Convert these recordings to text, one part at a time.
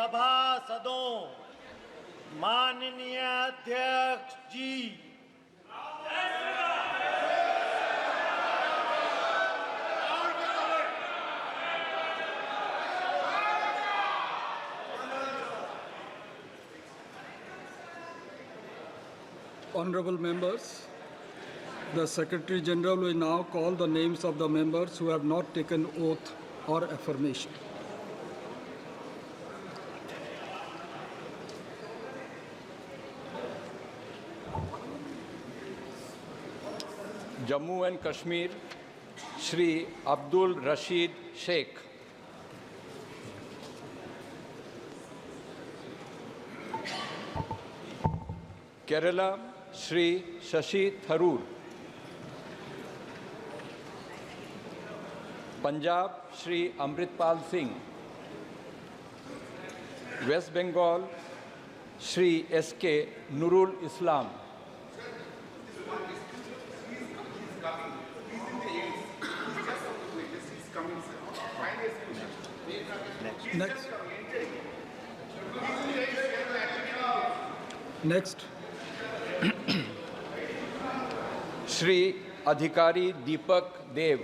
सभासदों, माननीय अध्यक्ष जी, Honorable members, the Secretary General will now call the names of the members who have not taken oath or affirmation. Jammu and Kashmir Shri Abdul Rashid Sheikh. Kerala Shri Shashi Tharoor. Punjab Shri Amritpal Singh. West Bengal Shri SK Nurul Islam. Next. Shri Adhikari Deepak देव।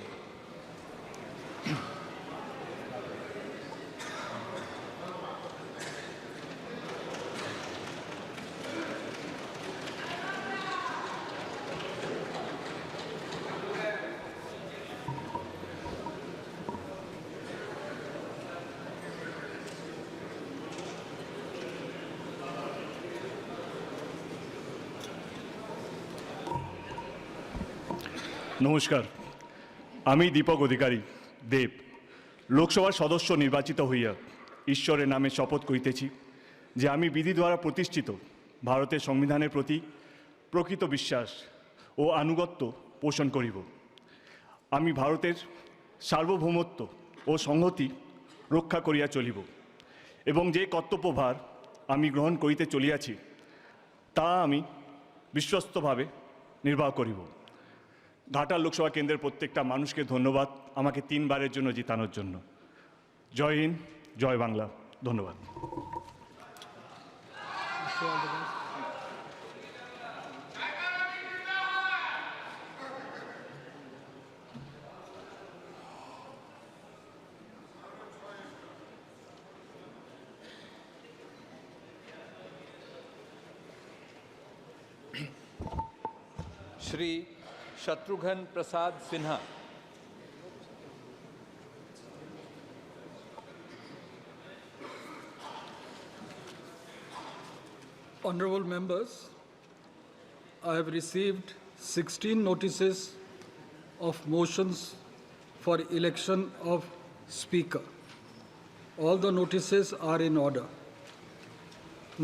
নমস্কার, আমি দীপক অধিকারী দেব লোকসভার সদস্য নির্বাচিত হইয়া ঈশ্বরের নামে শপথ করিতেছি যে আমি বিধি দ্বারা প্রতিষ্ঠিত ভারতের সংবিধানের প্রতি প্রকৃত বিশ্বাস ও আনুগত্য পোষণ করিব। আমি ভারতের সার্বভৌমত্ব ও সংহতি রক্ষা করিয়া চলিব এবং যে কর্তব্যভার আমি গ্রহণ করিতে চলিয়াছি তা আমি বিশ্বস্তভাবে নির্বাহ করিব। ঘাটাল লোকসভা কেন্দ্রের প্রত্যেকটা মানুষকে ধন্যবাদ আমাকে 3 বারের জন্য জিতানোর জন্য। জয় হিন্দ, জয় বাংলা। ধন্যবাদ। Shri Shatrughan Prasad Sinha. Honorable members, I have received 16 notices of motions for election of Speaker. All the notices are in order.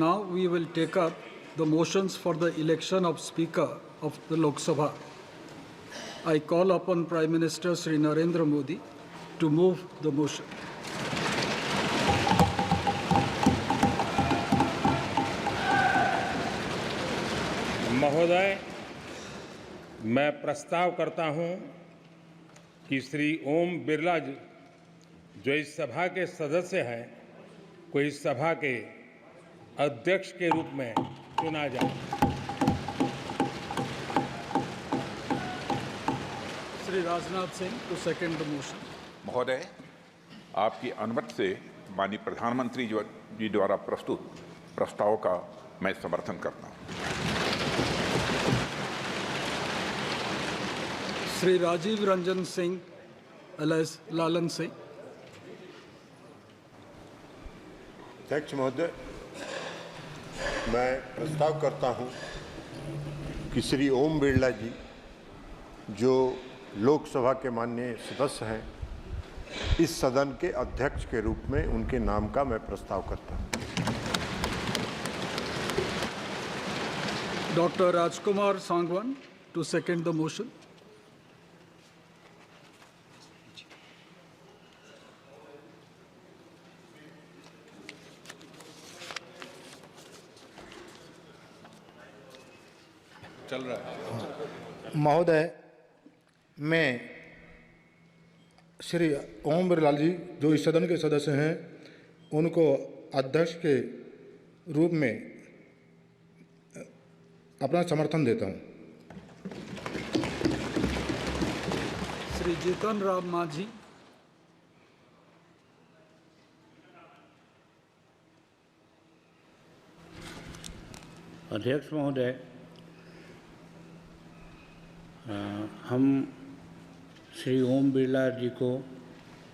Now we will take up the motions for the election of Speaker of the Lok Sabha. I call upon Prime Minister Shri Narendra Modi to move the motion. महोदय, मैं प्रस्ताव करता हूं कि श्री ओम बिरला जी जो इस सभा के सदस्य हैं को इस सभा के अध्यक्ष के रूप में चुना जाए। Shri Rajnath Singh to second the motion. महोदय, आपकी अनुमति से माननीय प्रधानमंत्री जी द्वारा प्रस्तुत प्रस्ताव का मैं समर्थन करता हूं। Shri Rajiv Ranjan Singh alias Lalan Singh. अध्यक्ष महोदय, मैं प्रस्ताव करता हूं कि श्री ओम बिरला जी जो लोकसभा के माननीय सदस्य हैं इस सदन के अध्यक्ष के रूप में उनके नाम का मैं प्रस्ताव करता हूं। Dr. Rajkumar Sangwan to second the motion. चल रहा है। महोदय, मैं श्री ओम बिरला जी जो इस सदन के सदस्य हैं उनको अध्यक्ष के रूप में अपना समर्थन देता हूं। श्री जीतन राम मांझी, अध्यक्ष महोदय, हम श्री ओम बिरला जी को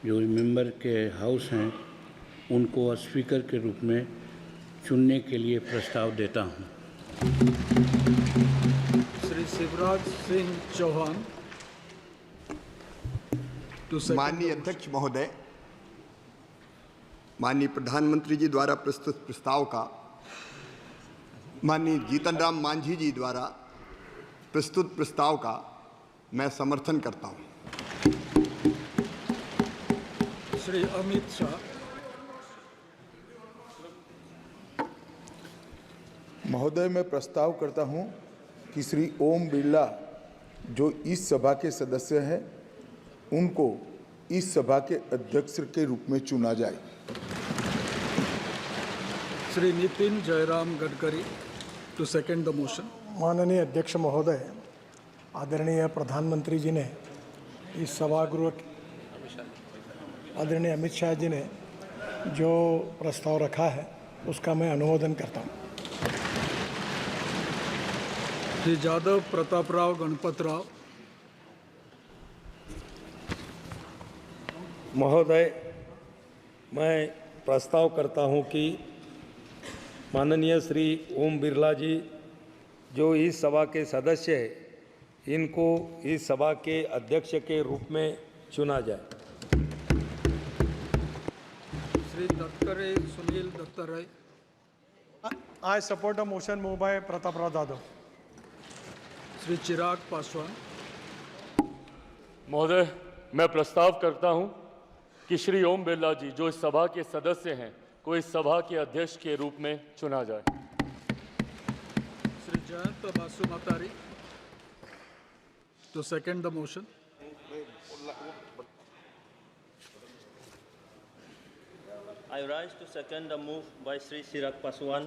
जो मेंबर के हाउस हैं उनको स्पीकर के रूप में चुनने के लिए प्रस्ताव देता हूं। श्री शिवराज सिंह चौहान। माननीय अध्यक्ष महोदय, माननीय प्रधानमंत्री जी द्वारा प्रस्तुत प्रस्ताव का माननीय जीतन राम मांझी जी द्वारा प्रस्तुत प्रस्ताव का मैं समर्थन करता हूं। श्री अमित शाह। महोदय, मैं प्रस्ताव करता हूं कि श्री ओम बिरला जो इस सभा के सदस्य हैं उनको इस सभा के अध्यक्ष के रूप में चुना जाए। Shri Nitin Jairam Gadkari to second the motion. माननीय अध्यक्ष महोदय, आदरणीय प्रधानमंत्री जी ने इस सभागृह, आदरणीय अमित शाह जी ने जो प्रस्ताव रखा है उसका मैं अनुमोदन करता हूँ। श्री जादव प्रताप राव गणपत राव। महोदय, मैं प्रस्ताव करता हूं कि माननीय श्री ओम बिरला जी जो इस सभा के सदस्य हैं इनको इस सभा के अध्यक्ष के रूप में चुना जाए। Shri Dattare Sunil Dattatreya. I support a motion moved by Pratap Rao Jadhav. Shri Chirag Paswan. महोदय, मैं प्रस्ताव करता हूं कि श्री ओम बिरला जी जो इस सभा के सदस्य हैं को इस सभा के अध्यक्ष के रूप में चुना जाए। Shri Jayant Basumatary to second the motion. I rise to second the move by Sri Chirag Paswan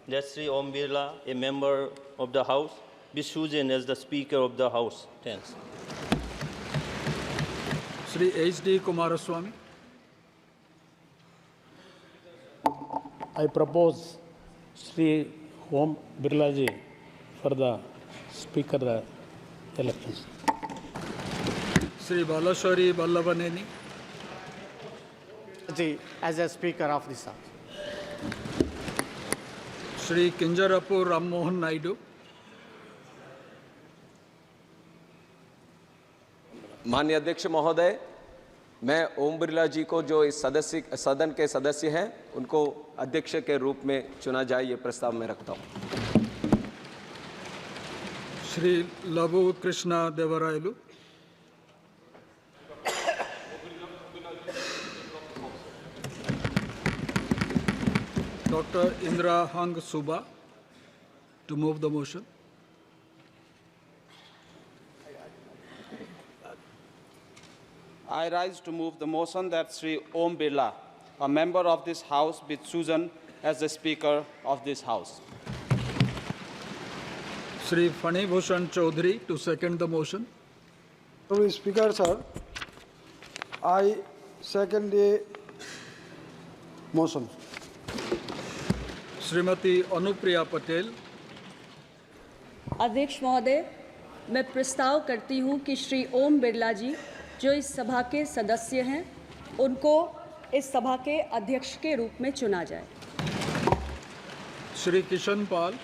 that Sri Om Birla, a member of the House, be chosen as the Speaker of the House. Thanks. Shri H.D. Kumaraswamy. I propose Sri Om Birla ji for the Speaker elections. Shri Balashowry Vallabhaneni as a Speaker of this House. Shri Kinjarapu Ram Mohan Naidu. माननीय अध्यक्ष महोदय, मैं ओम बिरला जी को जो इस सदन के सदस्य हैं उनको अध्यक्ष के रूप में चुना जाए, ये प्रस्ताव मैं रखता हूं। श्री लघु Krishna Devarayalu. Dr. Indra Hang Suba to move the motion. I rise to move the motion that Sri Om Birla, a member of this House, be chosen as the Speaker of this House. Shri Fani Bhushan Chaudhary to second the motion. Speaker, sir, I second the motion. Shrimati Anupriya Patel. अध्यक्ष महोदय, मैं प्रस्ताव करती हूं कि श्री ओम बिरला जी जो इस सभा के सदस्य हैं उनको इस सभा के अध्यक्ष के रूप में चुना जाए। श्री किशन पाल।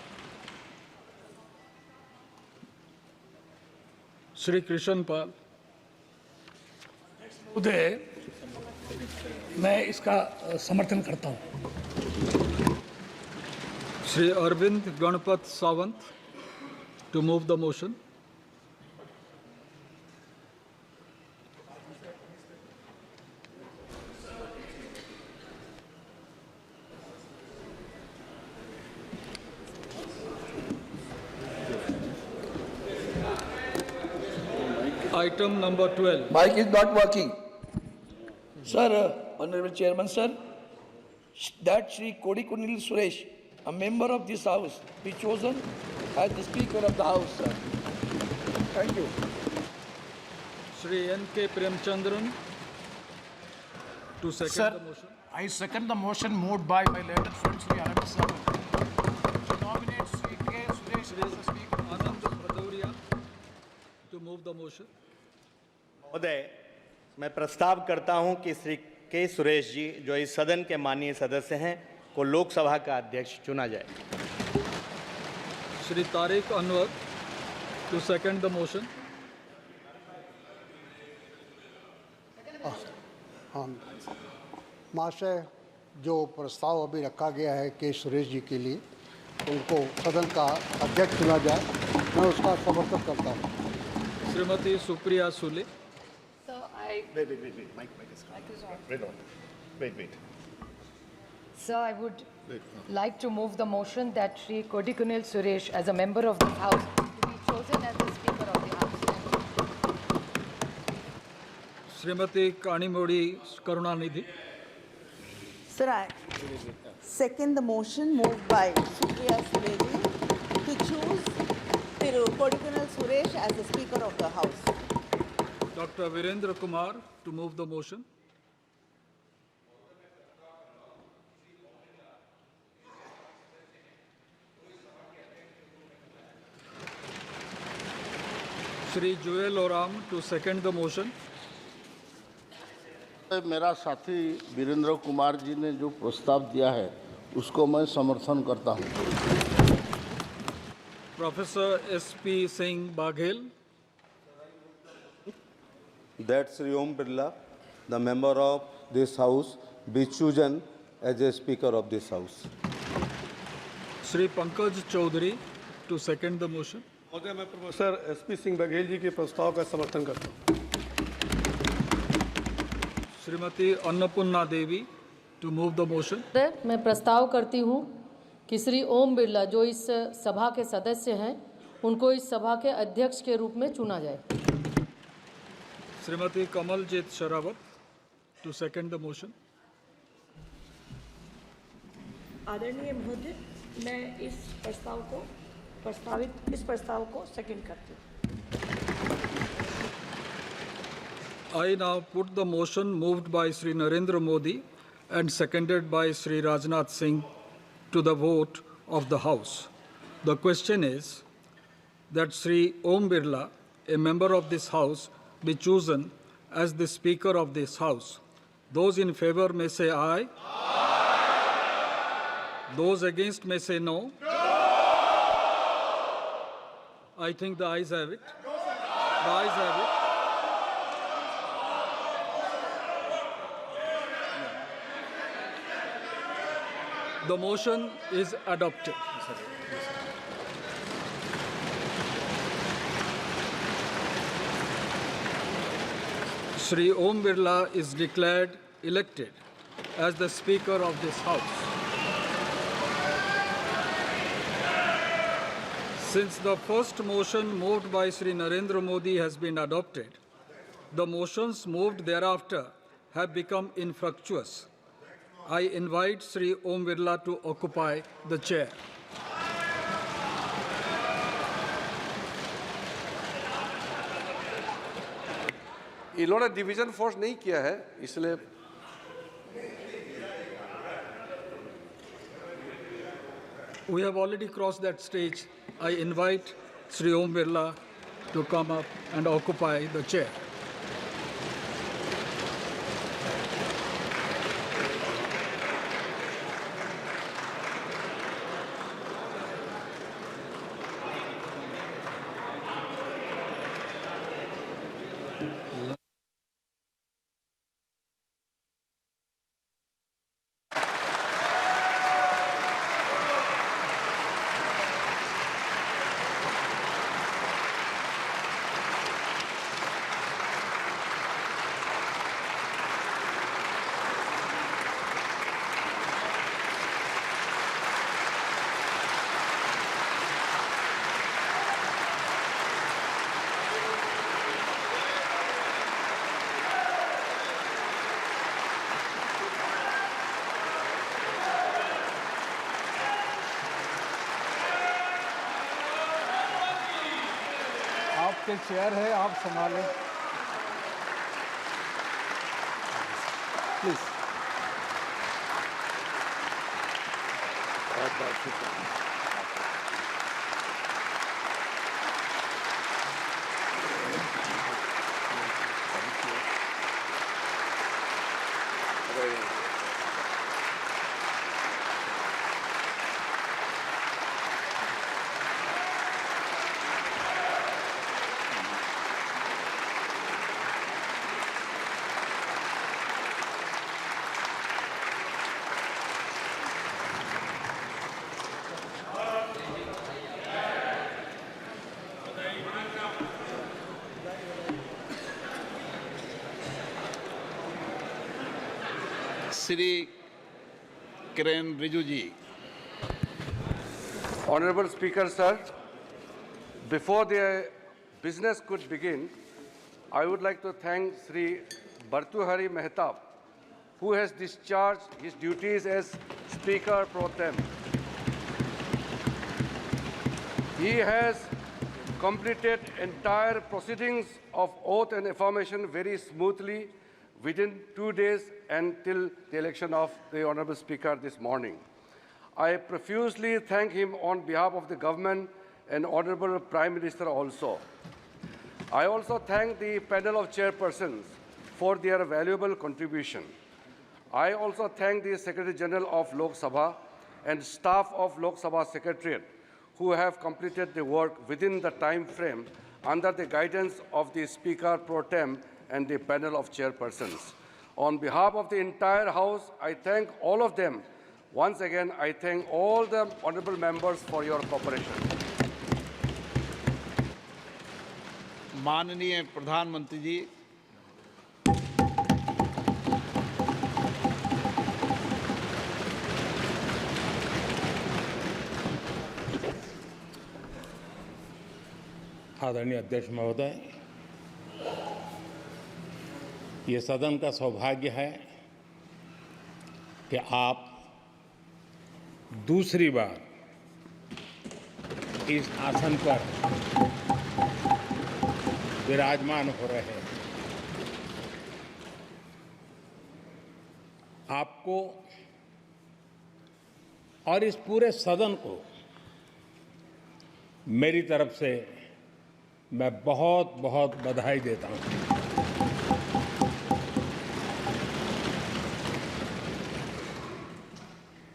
श्री कृष्ण पाल। महोदय, मैं इसका समर्थन करता हूं। Shri Arvind Ganpat Sawant to move the motion. Item number 12. Mic is not working. Sir, Honorable Chairman, sir. that Shri Kodikunil Suresh, a member of this House, be chosen as the Speaker of the House, sir. Thank you. Shri N.K. Premchandran to second the motion. I second the motion moved by my learned friend Shri Anand Savan to nominate Shri K. Suresh as the Speaker. Anand Bhadauria to move the motion. महोदय, मैं प्रस्ताव करता हूं कि श्री के सुरेश जी, जो इस सदन के माननीय सदस्य हैं, को लोकसभा का अध्यक्ष चुना जाए। Shri Tariq Anwar to second the motion. हाँ महाशय, जो प्रस्ताव अभी रखा गया है के सुरेश जी के लिए, उनको सदन का अध्यक्ष चुना जाए, मैं उसका समर्थन करता हूँ। Shrimati Supriya Sule. So I. Wait. Mic is on. Wait. So I would like to move the motion that Shri Kodikunil Suresh, as a member of this House, to be chosen as the Speaker of the House. Srimati Kanimodi Karunanidhi. Sir, I second the motion moved by Supriya Suresh to choose Kodikunil Suresh as the Speaker of the House. Dr. Virendra Kumar to move the motion. Shri Joel Oram to second the motion. मेरा साथी वीरेंद्र कुमार जी ने जो प्रस्ताव दिया है उसको मैं समर्थन करता हूं। Professor S.P. Singh Baghel. That Shri Om Birla, the member of this House, be chosen as a Speaker of this House. Shri Pankaj Chaudhary to second the motion. महोदय, मैं प्रोफेसर S.P. सिंह बघेल जी के प्रस्ताव का समर्थन करता हूँ। श्रीमती अन्नपूर्णा देवी to move the motion. मैं प्रस्ताव करती हूँ कि श्री ओम बिरला, जो इस सभा के सदस्य हैं, उनको इस सभा के अध्यक्ष के रूप में चुना जाए। Shrimati Kamaljeet Sherawat to second the motion. आदरणीय महोदय, मैं इस प्रस्ताव को सेकंड करती हूँ। I now put the motion moved by Shri Narendra Modi and seconded by Shri Rajnath Singh to the vote of the House. The question is that Shri Om Birla, a member of this House, be chosen as the Speaker of this House. Those in favor may say aye. Aye. Those against may say no. No. I think the ayes have it. The ayes have it. The motion is adopted. Shri Om Birla is declared elected as the Speaker of this House. Since the first motion moved by Shri Narendra Modi has been adopted, the motions moved thereafter have become infructuous. I invite Shri Om Birla to occupy the chair. इन्होंने division force नहीं किया है, इसलिए We have already crossed that stage. I invite Shri Om Birla to come up and occupy the chair. आपके chair है, आप संभालें please. बहुत बहुत शुक्रिया। Shri Kiren Rijiju. Honorable Speaker, sir, before the business could begin, I would like to thank Sri Bhartuhari Mehtab, who has discharged his duties as Speaker Pro Tem. He has completed entire proceedings of oath and affirmation very smoothly within 2 days until the election of the Honorable Speaker this morning. I profusely thank him on behalf of the government and Honorable Prime Minister also. I also thank the panel of chairpersons for their valuable contribution. I also thank the Secretary General of Lok Sabha and staff of Lok Sabha Secretariat who have completed the work within the time frame under the guidance of the Speaker Pro Tem and the panel of chairpersons. On behalf of the entire House, I thank all of them. Once again, I thank all the honourable members for your cooperation. माननीय प्रधानमंत्री जी, आदरणीय अध्यक्ष महोदय, ये सदन का सौभाग्य है कि आप दूसरी बार इस आसन पर विराजमान हो रहे हैं। आपको और इस पूरे सदन को मेरी तरफ से मैं बहुत बहुत बधाई देता हूं।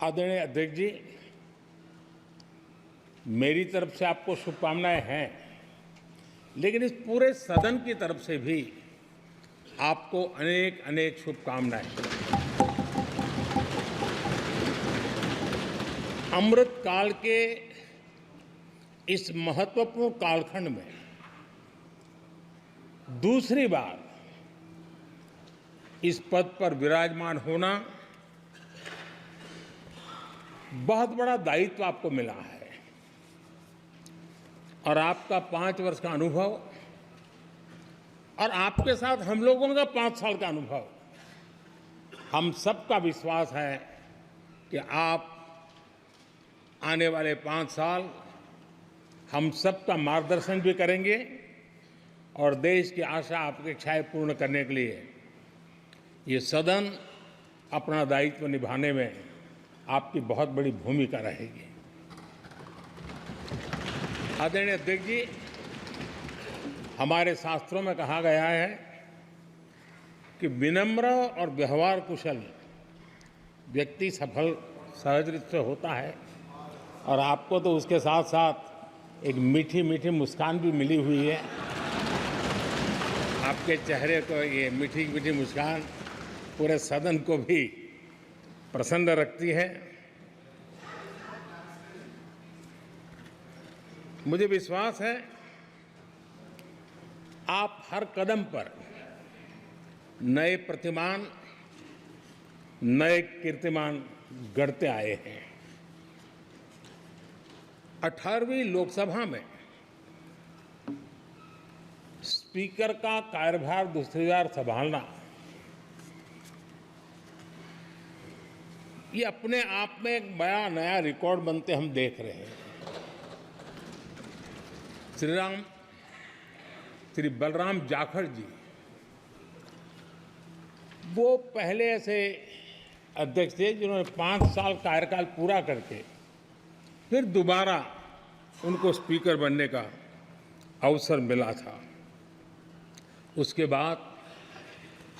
आदरणीय अध्यक्ष जी, मेरी तरफ से आपको शुभकामनाएं हैं, लेकिन इस पूरे सदन की तरफ से भी आपको अनेक अनेक शुभकामनाएं। अमृत काल के इस महत्वपूर्ण कालखंड में दूसरी बार इस पद पर विराजमान होना बहुत बड़ा दायित्व आपको मिला है और आपका 5 वर्ष का अनुभव और आपके साथ हम लोगों का 5 साल का अनुभव, हम सबका विश्वास है कि आप आने वाले 5 साल हम सबका मार्गदर्शन भी करेंगे और देश की आशा अपेक्षाएं पूर्ण करने के लिए ये सदन अपना दायित्व निभाने में आपकी बहुत बड़ी भूमिका रहेगी। आदरणीय अध्यक्ष जी, हमारे शास्त्रों में कहा गया है कि विनम्र और व्यवहार कुशल व्यक्ति सफल सहज रूप से होता है और आपको तो उसके साथ साथ एक मीठी मीठी मुस्कान भी मिली हुई है। आपके चेहरे को ये मीठी मीठी मुस्कान पूरे सदन को भी प्रसन्न रखती है। मुझे विश्वास है आप हर कदम पर नए प्रतिमान, नए कीर्तिमान गढ़ते आए हैं। 18वीं लोकसभा में स्पीकर का कार्यभार दूसरी बार संभालना ये अपने आप में एक बड़ा नया रिकॉर्ड बनते हम देख रहे हैं। श्री राम श्री बलराम जाखड़ जी, वो पहले ऐसे अध्यक्ष थे जिन्होंने 5 साल कार्यकाल पूरा करके फिर दोबारा उनको स्पीकर बनने का अवसर मिला था। उसके बाद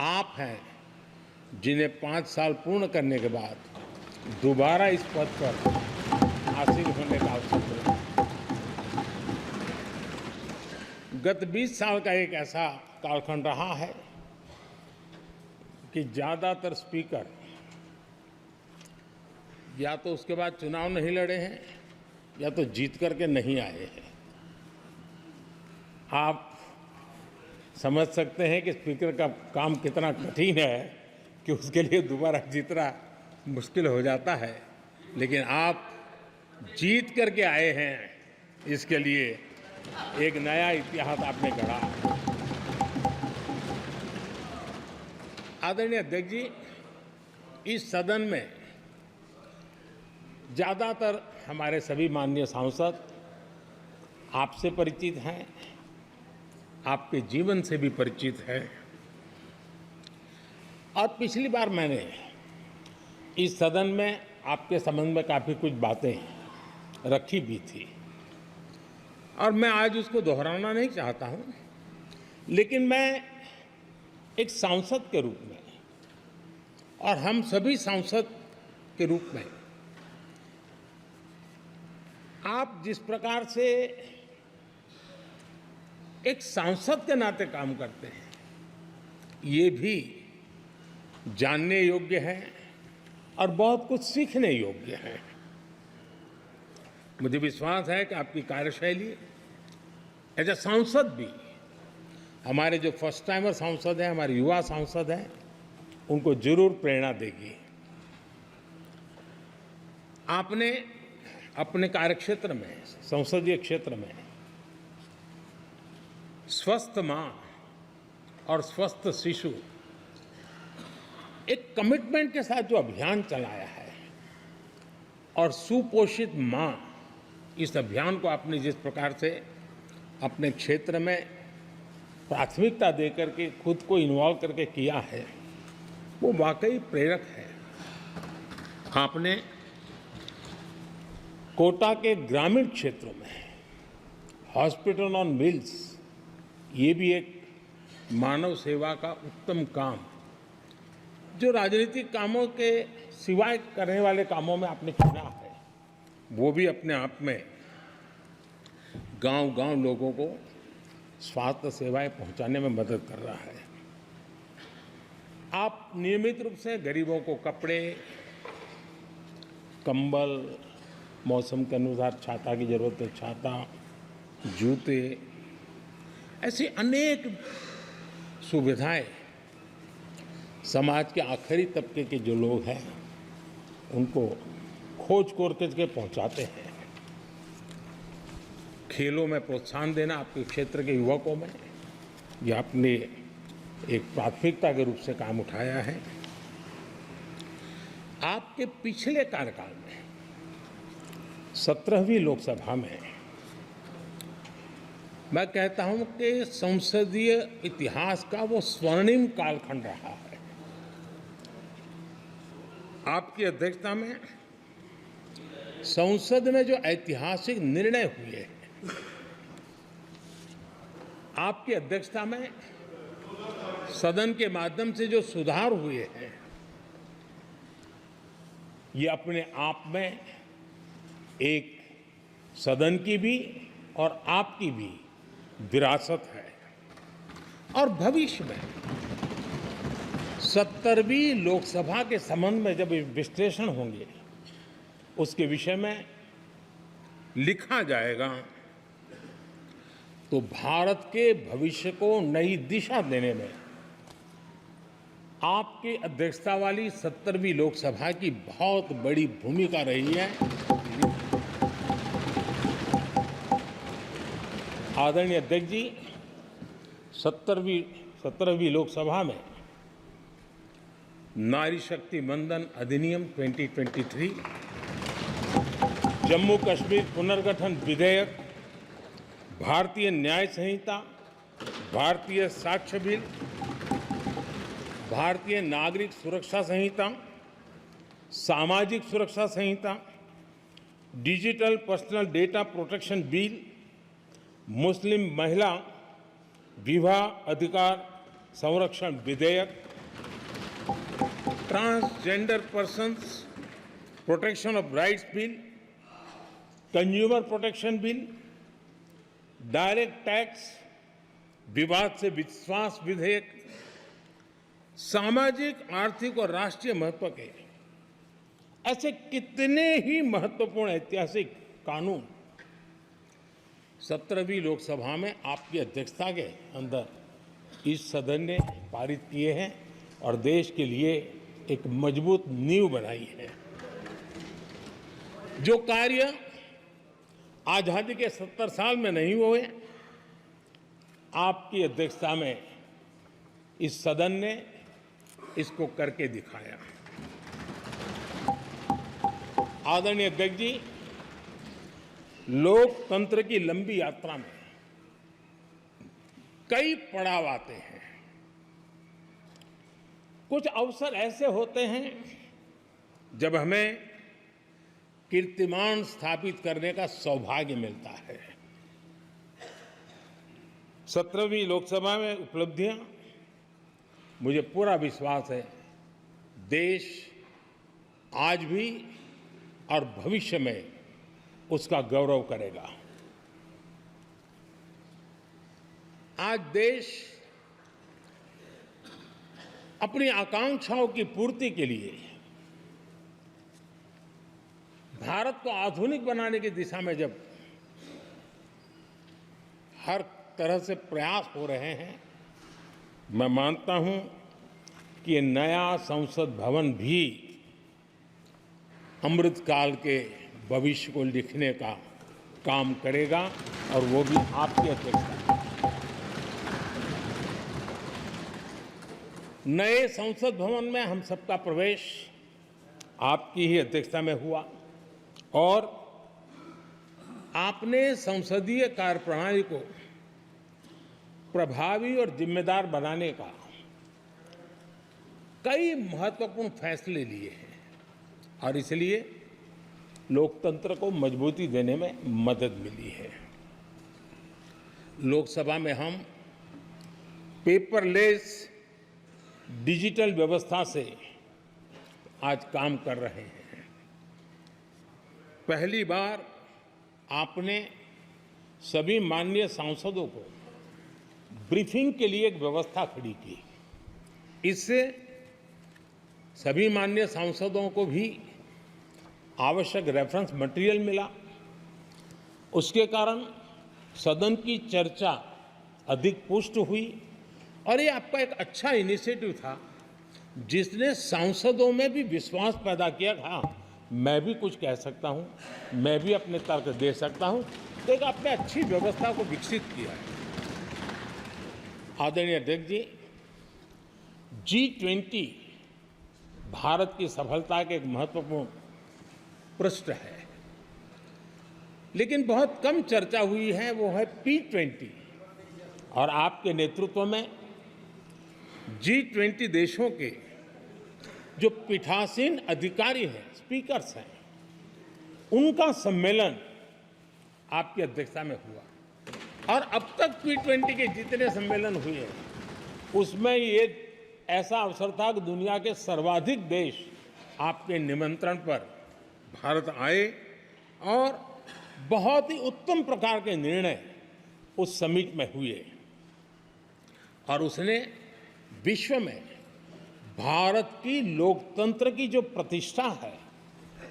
आप हैं जिन्हें 5 साल पूर्ण करने के बाद दोबारा इस पद पर आसीन होने का अवसर मिला। गत 20 साल का एक ऐसा कालखंड रहा है कि ज़्यादातर स्पीकर या तो उसके बाद चुनाव नहीं लड़े हैं या तो जीत करके नहीं आए हैं। आप समझ सकते हैं कि स्पीकर का काम कितना कठिन है कि उसके लिए दोबारा जीतना मुश्किल हो जाता है, लेकिन आप जीत करके आए हैं, इसके लिए एक नया इतिहास आपने गढ़ा। आदरणीय अध्यक्ष जी, इस सदन में ज़्यादातर हमारे सभी माननीय सांसद आपसे परिचित हैं, आपके जीवन से भी परिचित हैं। और पिछली बार मैंने इस सदन में आपके संबंध में काफ़ी कुछ बातें रखी भी थी और मैं आज उसको दोहराना नहीं चाहता हूं, लेकिन मैं एक सांसद के रूप में और हम सभी सांसद के रूप में आप जिस प्रकार से एक सांसद के नाते काम करते हैं, ये भी जानने योग्य है और बहुत कुछ सीखने योग्य है। मुझे विश्वास है कि आपकी कार्यशैली एज ए सांसद भी हमारे जो फर्स्ट टाइमर सांसद हैं, हमारे युवा सांसद हैं, उनको जरूर प्रेरणा देगी। आपने अपने कार्यक्षेत्र में, संसदीय क्षेत्र में स्वस्थ मां और स्वस्थ शिशु एक कमिटमेंट के साथ जो अभियान चलाया है और सुपोषित मां, इस अभियान को आपने जिस प्रकार से अपने क्षेत्र में प्राथमिकता देकर के खुद को इन्वॉल्व करके किया है, वो वाकई प्रेरक है। आपने कोटा के ग्रामीण क्षेत्रों में हॉस्पिटल ऑन व्हील्स, ये भी एक मानव सेवा का उत्तम काम, जो राजनीतिक कामों के सिवाय करने वाले कामों में आपने चुना है, वो भी अपने आप में गांव-गांव लोगों को स्वास्थ्य सेवाएं पहुंचाने में मदद कर रहा है। आप नियमित रूप से गरीबों को कपड़े, कंबल, मौसम के अनुसार छाता की जरूरत है छाता, जूते, ऐसी अनेक सुविधाएं समाज के आखिरी तबके के जो लोग हैं उनको खोज करके पहुंचाते हैं। खेलों में प्रोत्साहन देना आपके क्षेत्र के युवकों में, ये आपने एक प्राथमिकता के रूप से काम उठाया है। आपके पिछले कार्यकाल में 17वीं लोकसभा में मैं कहता हूं कि संसदीय इतिहास का वो स्वर्णिम कालखंड रहा है। आपकी अध्यक्षता में संसद में जो ऐतिहासिक निर्णय हुए हैं, आपकी अध्यक्षता में सदन के माध्यम से जो सुधार हुए हैं, ये अपने आप में एक सदन की भी और आपकी भी विरासत है। और भविष्य में 70वीं लोकसभा के संबंध में जब विश्लेषण होंगे, उसके विषय में लिखा जाएगा तो भारत के भविष्य को नई दिशा देने में आपकी अध्यक्षता वाली 70वीं लोकसभा की बहुत बड़ी भूमिका रही है। आदरणीय अध्यक्ष जी, 17वीं लोकसभा में नारी शक्ति वंदन अधिनियम 2023, जम्मू कश्मीर पुनर्गठन विधेयक, भारतीय न्याय संहिता भारतीय साक्ष्य बिल, भारतीय नागरिक सुरक्षा संहिता, सामाजिक सुरक्षा संहिता, digital personal data protection bill, Muslim महिला विवाह अधिकार संरक्षण विधेयक, transgender persons protection of rights bill, consumer protection bill, direct tax विवाद से विश्वास विधेयक, सामाजिक, आर्थिक और राष्ट्रीय महत्व के ऐसे कितने ही महत्वपूर्ण ऐतिहासिक कानून 17वीं लोकसभा में आपकी अध्यक्षता के अंदर इस सदन ने पारित किए हैं और देश के लिए एक मजबूत नींव बनाई है। जो कार्य आजादी के 70 साल में नहीं हुए, आपकी अध्यक्षता में इस सदन ने इसको करके दिखाया। आदरणीय अध्यक्ष जी, लोकतंत्र की लंबी यात्रा में कई पड़ाव आते हैं। कुछ अवसर ऐसे होते हैं जब हमें कीर्तिमान स्थापित करने का सौभाग्य मिलता है। 17वीं लोकसभा में उपलब्धियां, मुझे पूरा विश्वास है देश आज भी और भविष्य में उसका गौरव करेगा। आज देश अपनी आकांक्षाओं की पूर्ति के लिए भारत को आधुनिक बनाने की दिशा में जब हर तरह से प्रयास हो रहे हैं, मैं मानता हूं कि ये नया संसद भवन भी अमृतकाल के भविष्य को लिखने का काम करेगा और वो भी आपकी अध्यक्षता। नए संसद भवन में हम सबका प्रवेश आपकी ही अध्यक्षता में हुआ और आपने संसदीय कार्यप्रणाली को प्रभावी और जिम्मेदार बनाने का कई महत्वपूर्ण फैसले लिए हैं और इसलिए लोकतंत्र को मजबूती देने में मदद मिली है। लोकसभा में हम पेपरलेस डिजिटल व्यवस्था से आज काम कर रहे हैं। पहली बार आपने सभी माननीय सांसदों को ब्रीफिंग के लिए एक व्यवस्था खड़ी की। इससे सभी माननीय सांसदों को भी आवश्यक रेफरेंस मटेरियल मिला। उसके कारण सदन की चर्चा अधिक पुष्ट हुई और ये आपका एक अच्छा इनिशिएटिव था जिसने सांसदों में भी विश्वास पैदा किया। हाँ, मैं भी कुछ कह सकता हूँ, मैं भी अपने तर्क दे सकता हूँ, तो एक आपने अच्छी व्यवस्था को विकसित किया है। आदरणीय अध्यक्ष जी, G20 भारत की सफलता के एक महत्वपूर्ण पृष्ठ है, लेकिन बहुत कम चर्चा हुई है, वो है P20 और आपके नेतृत्व में G20 देशों के जो पीठासीन अधिकारी हैं, स्पीकर्स हैं, उनका सम्मेलन आपकी अध्यक्षता में हुआ और अब तक P20 के जितने सम्मेलन हुए हैं उसमें ये ऐसा अवसर था कि दुनिया के सर्वाधिक देश आपके निमंत्रण पर भारत आए और बहुत ही उत्तम प्रकार के निर्णय उस समिट में हुए और उसने विश्व में भारत की लोकतंत्र की जो प्रतिष्ठा है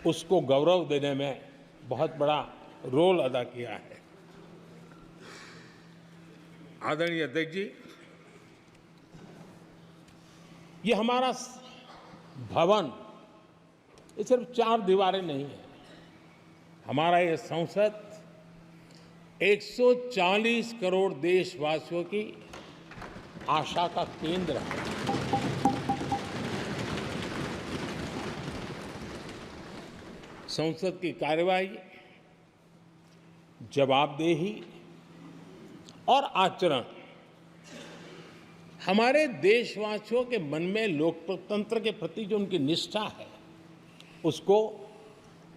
उसको गौरव देने में बहुत बड़ा रोल अदा किया है। आदरणीय अध्यक्ष जी, ये हमारा भवन ये सिर्फ 4 दीवारें नहीं है। हमारा ये संसद 140 करोड़ देशवासियों की आशा का केंद्र है। संसद की कार्यवाही, जवाबदेही और आचरण हमारे देशवासियों के मन में लोकतंत्र के प्रति जो उनकी निष्ठा है उसको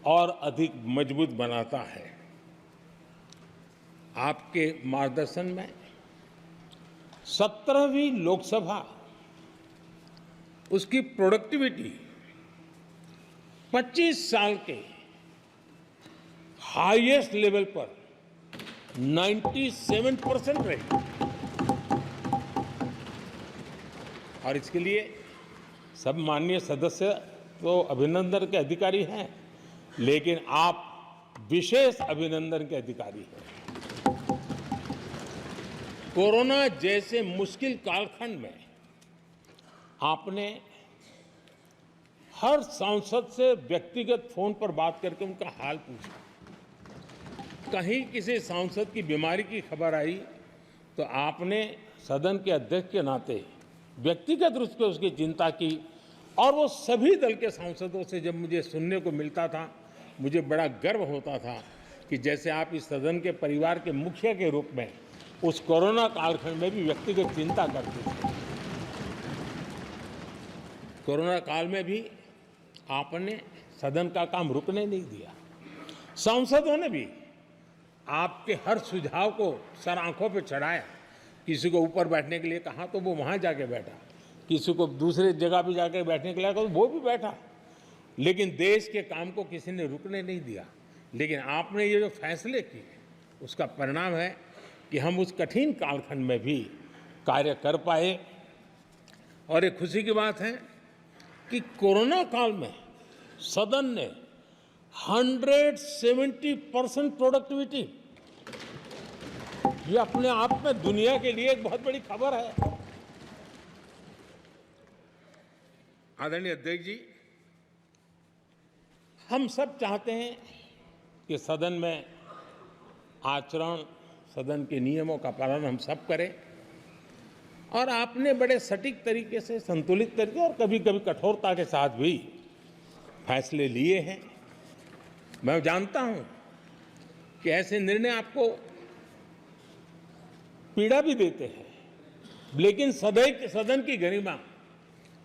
और अधिक मजबूत बनाता है। आपके मार्गदर्शन में 17वीं लोकसभा उसकी प्रोडक्टिविटी 25 साल के हाईएस्ट लेवल पर 97% रही और इसके लिए सब माननीय सदस्य तो अभिनंदन के अधिकारी हैं, लेकिन आप विशेष अभिनंदन के अधिकारी हैं। कोरोना जैसे मुश्किल कालखंड में आपने हर सांसद से व्यक्तिगत फोन पर बात करके उनका हाल पूछा। कहीं किसी सांसद की बीमारी की खबर आई तो आपने सदन के अध्यक्ष के नाते व्यक्तिगत रूप से उसकी चिंता की और वो सभी दल के सांसदों से जब मुझे सुनने को मिलता था मुझे बड़ा गर्व होता था कि जैसे आप इस सदन के परिवार के मुखिया के रूप में उस कोरोना कालखंड में भी व्यक्तिगत चिंता करते थे। कोरोना काल में भी आपने सदन का काम रुकने नहीं दिया। सांसदों ने भी आपके हर सुझाव को सर आंखों पे चढ़ाया। किसी को ऊपर बैठने के लिए कहा तो वो वहाँ जाके बैठा, किसी को दूसरे जगह पे जाके बैठने के लिए कहा तो वो भी बैठा, लेकिन देश के काम को किसी ने रुकने नहीं दिया। लेकिन आपने ये जो फैसले किए उसका परिणाम है कि हम उस कठिन कालखंड में भी कार्य कर पाए। और एक खुशी की बात है कि कोरोना काल में सदन ने 170% प्रोडक्टिविटी, ये अपने आप में दुनिया के लिए एक बहुत बड़ी खबर है। आदरणीय अध्यक्ष जी, हम सब चाहते हैं कि सदन में आचरण, सदन के नियमों का पालन हम सब करें और आपने बड़े सटीक तरीके से, संतुलित तरीके और कभी कभी कठोरता के साथ भी फैसले लिए हैं। मैं जानता हूं कि ऐसे निर्णय आपको पीड़ा भी देते हैं, लेकिन सदन की गरिमा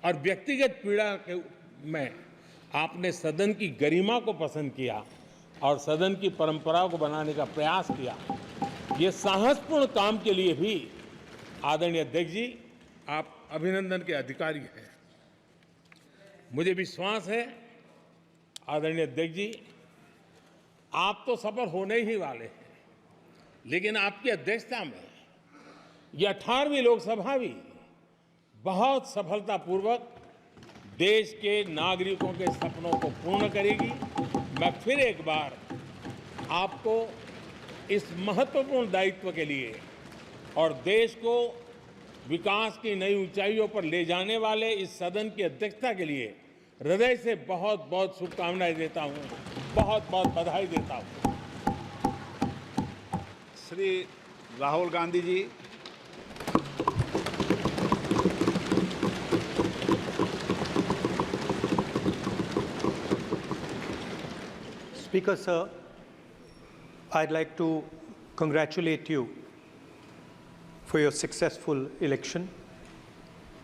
और व्यक्तिगत पीड़ा के में आपने सदन की गरिमा को पसंद किया और सदन की परंपरा को बनाने का प्रयास किया। ये साहसपूर्ण काम के लिए भी आदरणीय अध्यक्ष जी आप अभिनंदन के अधिकारी हैं। मुझे विश्वास है आदरणीय अध्यक्ष जी आप तो सफल होने ही वाले हैं, लेकिन आपकी अध्यक्षता में यह 18वीं लोकसभा भी बहुत सफलतापूर्वक देश के नागरिकों के सपनों को पूर्ण करेगी। मैं फिर एक बार आपको इस महत्वपूर्ण दायित्व के लिए और देश को विकास की नई ऊंचाइयों पर ले जाने वाले इस सदन की अध्यक्षता के लिए हृदय से बहुत बहुत शुभकामनाएं देता हूं, बहुत बहुत बधाई देता हूं। Shri Rahul Gandhi ji, Speaker, sir, I'd like to congratulate you for your successful election.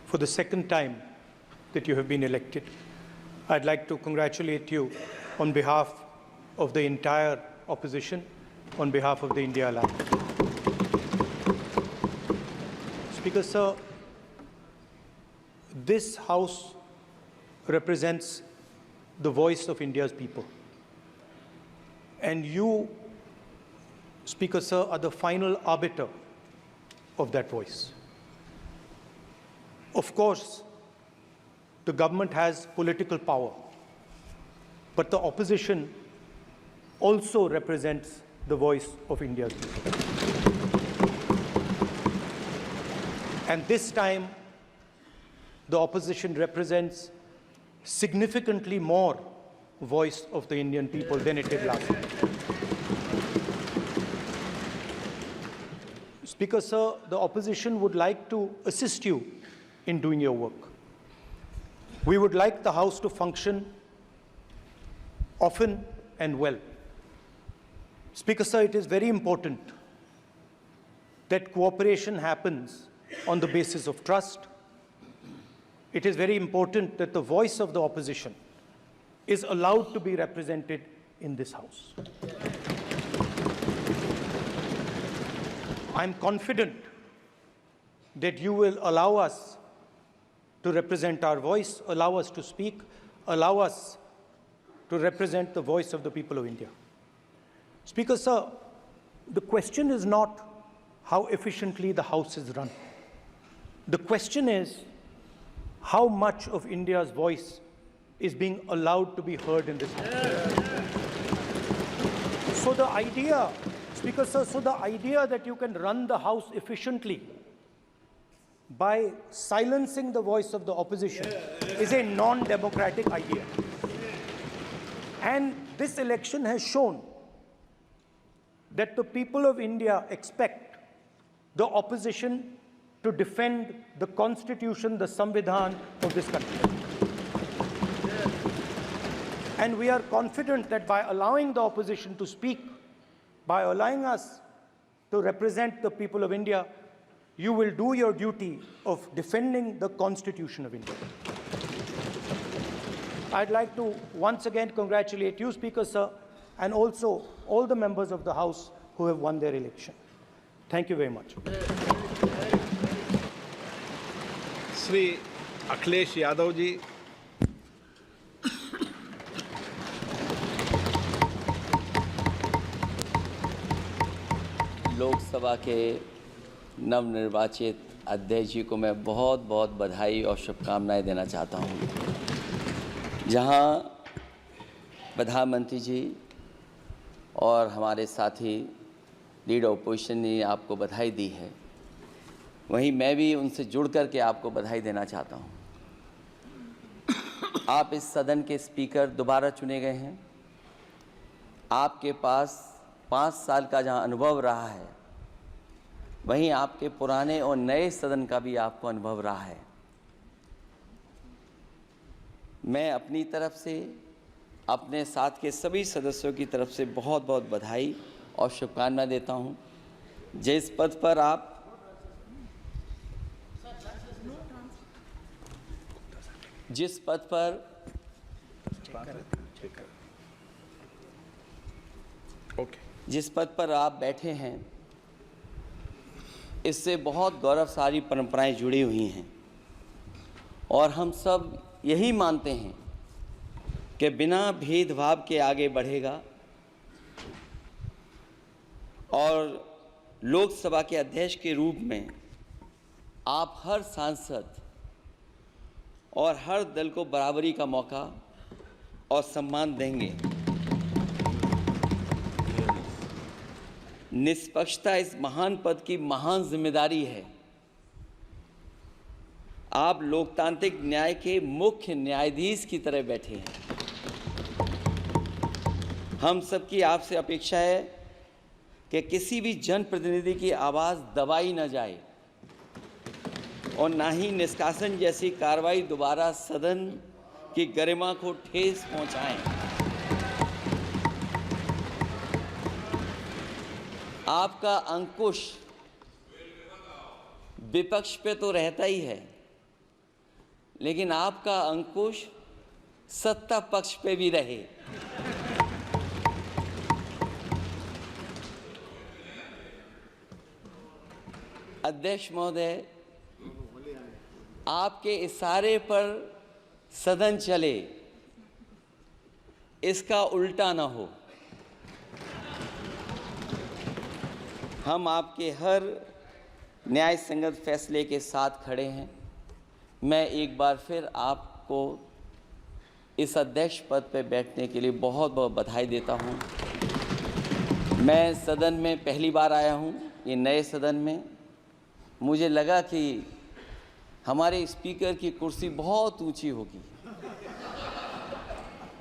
For the second time that you have been elected, I'd like to congratulate you on behalf of the entire opposition, on behalf of the India Alliance. Speaker, sir, this House represents the voice of India's people. And you, Speaker, sir, are the final arbiter of that voice. Of course, the government has political power, but the opposition also represents the voice of India's people. And this time, the opposition represents significantly more voice of the Indian people than it did last time. Speaker, sir, the opposition would like to assist you in doing your work. We would like the House to function often and well. Speaker, sir, it is very important that cooperation happens on the basis of trust. It is very important that the voice of the opposition is allowed to be represented in this House. I'm confident that you will allow us to represent our voice, allow us to speak, allow us to represent the voice of the people of India. Speaker, sir, the question is not how efficiently the House is run. The question is how much of India's voice is being allowed to be heard in this House. So the idea, Speaker, sir, so the idea that you can run the House efficiently by silencing the voice of the opposition is a non-democratic idea. And this election has shown that the people of India expect the opposition to defend the Constitution, the Samvidhan of this country. And we are confident that by allowing the opposition to speak, by allowing us to represent the people of India, you will do your duty of defending the Constitution of India. I'd like to once again congratulate you, Speaker, sir, and also all the members of the House who have won their election. Thank you very much. Shri Akhilesh Yadav ji. Lok Sabha के नवनिर्वाचित अध्यक्ष जी को मैं बहुत बहुत बधाई और शुभकामनाएं देना चाहता हूं। जहां प्रधानमंत्री जी और हमारे साथी लीडर ऑपोजिशन ने आपको बधाई दी है, वहीं मैं भी उनसे जुड़ कर के आपको बधाई देना चाहता हूं। आप इस सदन के स्पीकर दोबारा चुने गए हैं। आपके पास 5 साल का जहां अनुभव रहा है, वहीं आपके पुराने और नए सदन का भी आपको अनुभव रहा है। मैं अपनी तरफ से, अपने साथ के सभी सदस्यों की तरफ से बहुत बहुत बधाई और शुभकामनाएं देता हूं। जिस पद पर आप जिस पद पर आप बैठे हैं, इससे बहुत गौरवशाली परंपराएं जुड़ी हुई हैं और हम सब यही मानते हैं कि बिना भेदभाव के आगे बढ़ेगा और लोकसभा के अध्यक्ष के रूप में आप हर सांसद और हर दल को बराबरी का मौका और सम्मान देंगे। निष्पक्षता इस महान पद की महान जिम्मेदारी है। आप लोकतांत्रिक न्याय के मुख्य न्यायाधीश की तरह बैठे हैं। हम सबकी आपसे अपेक्षा है कि किसी भी जनप्रतिनिधि की आवाज़ दबाई न जाए और ना ही निष्कासन जैसी कार्रवाई दोबारा सदन की गरिमा को ठेस पहुंचाएं। आपका अंकुश विपक्ष पे तो रहता ही है, लेकिन आपका अंकुश सत्ता पक्ष पे भी रहे। अध्यक्ष महोदय, आपके इशारे पर सदन चले, इसका उल्टा ना हो। हम आपके हर न्याय संगत फैसले के साथ खड़े हैं। मैं एक बार फिर आपको इस अध्यक्ष पद पर बैठने के लिए बहुत बहुत बधाई देता हूं। मैं सदन में पहली बार आया हूं, ये नए सदन में। मुझे लगा कि हमारे स्पीकर की कुर्सी बहुत ऊंची होगी,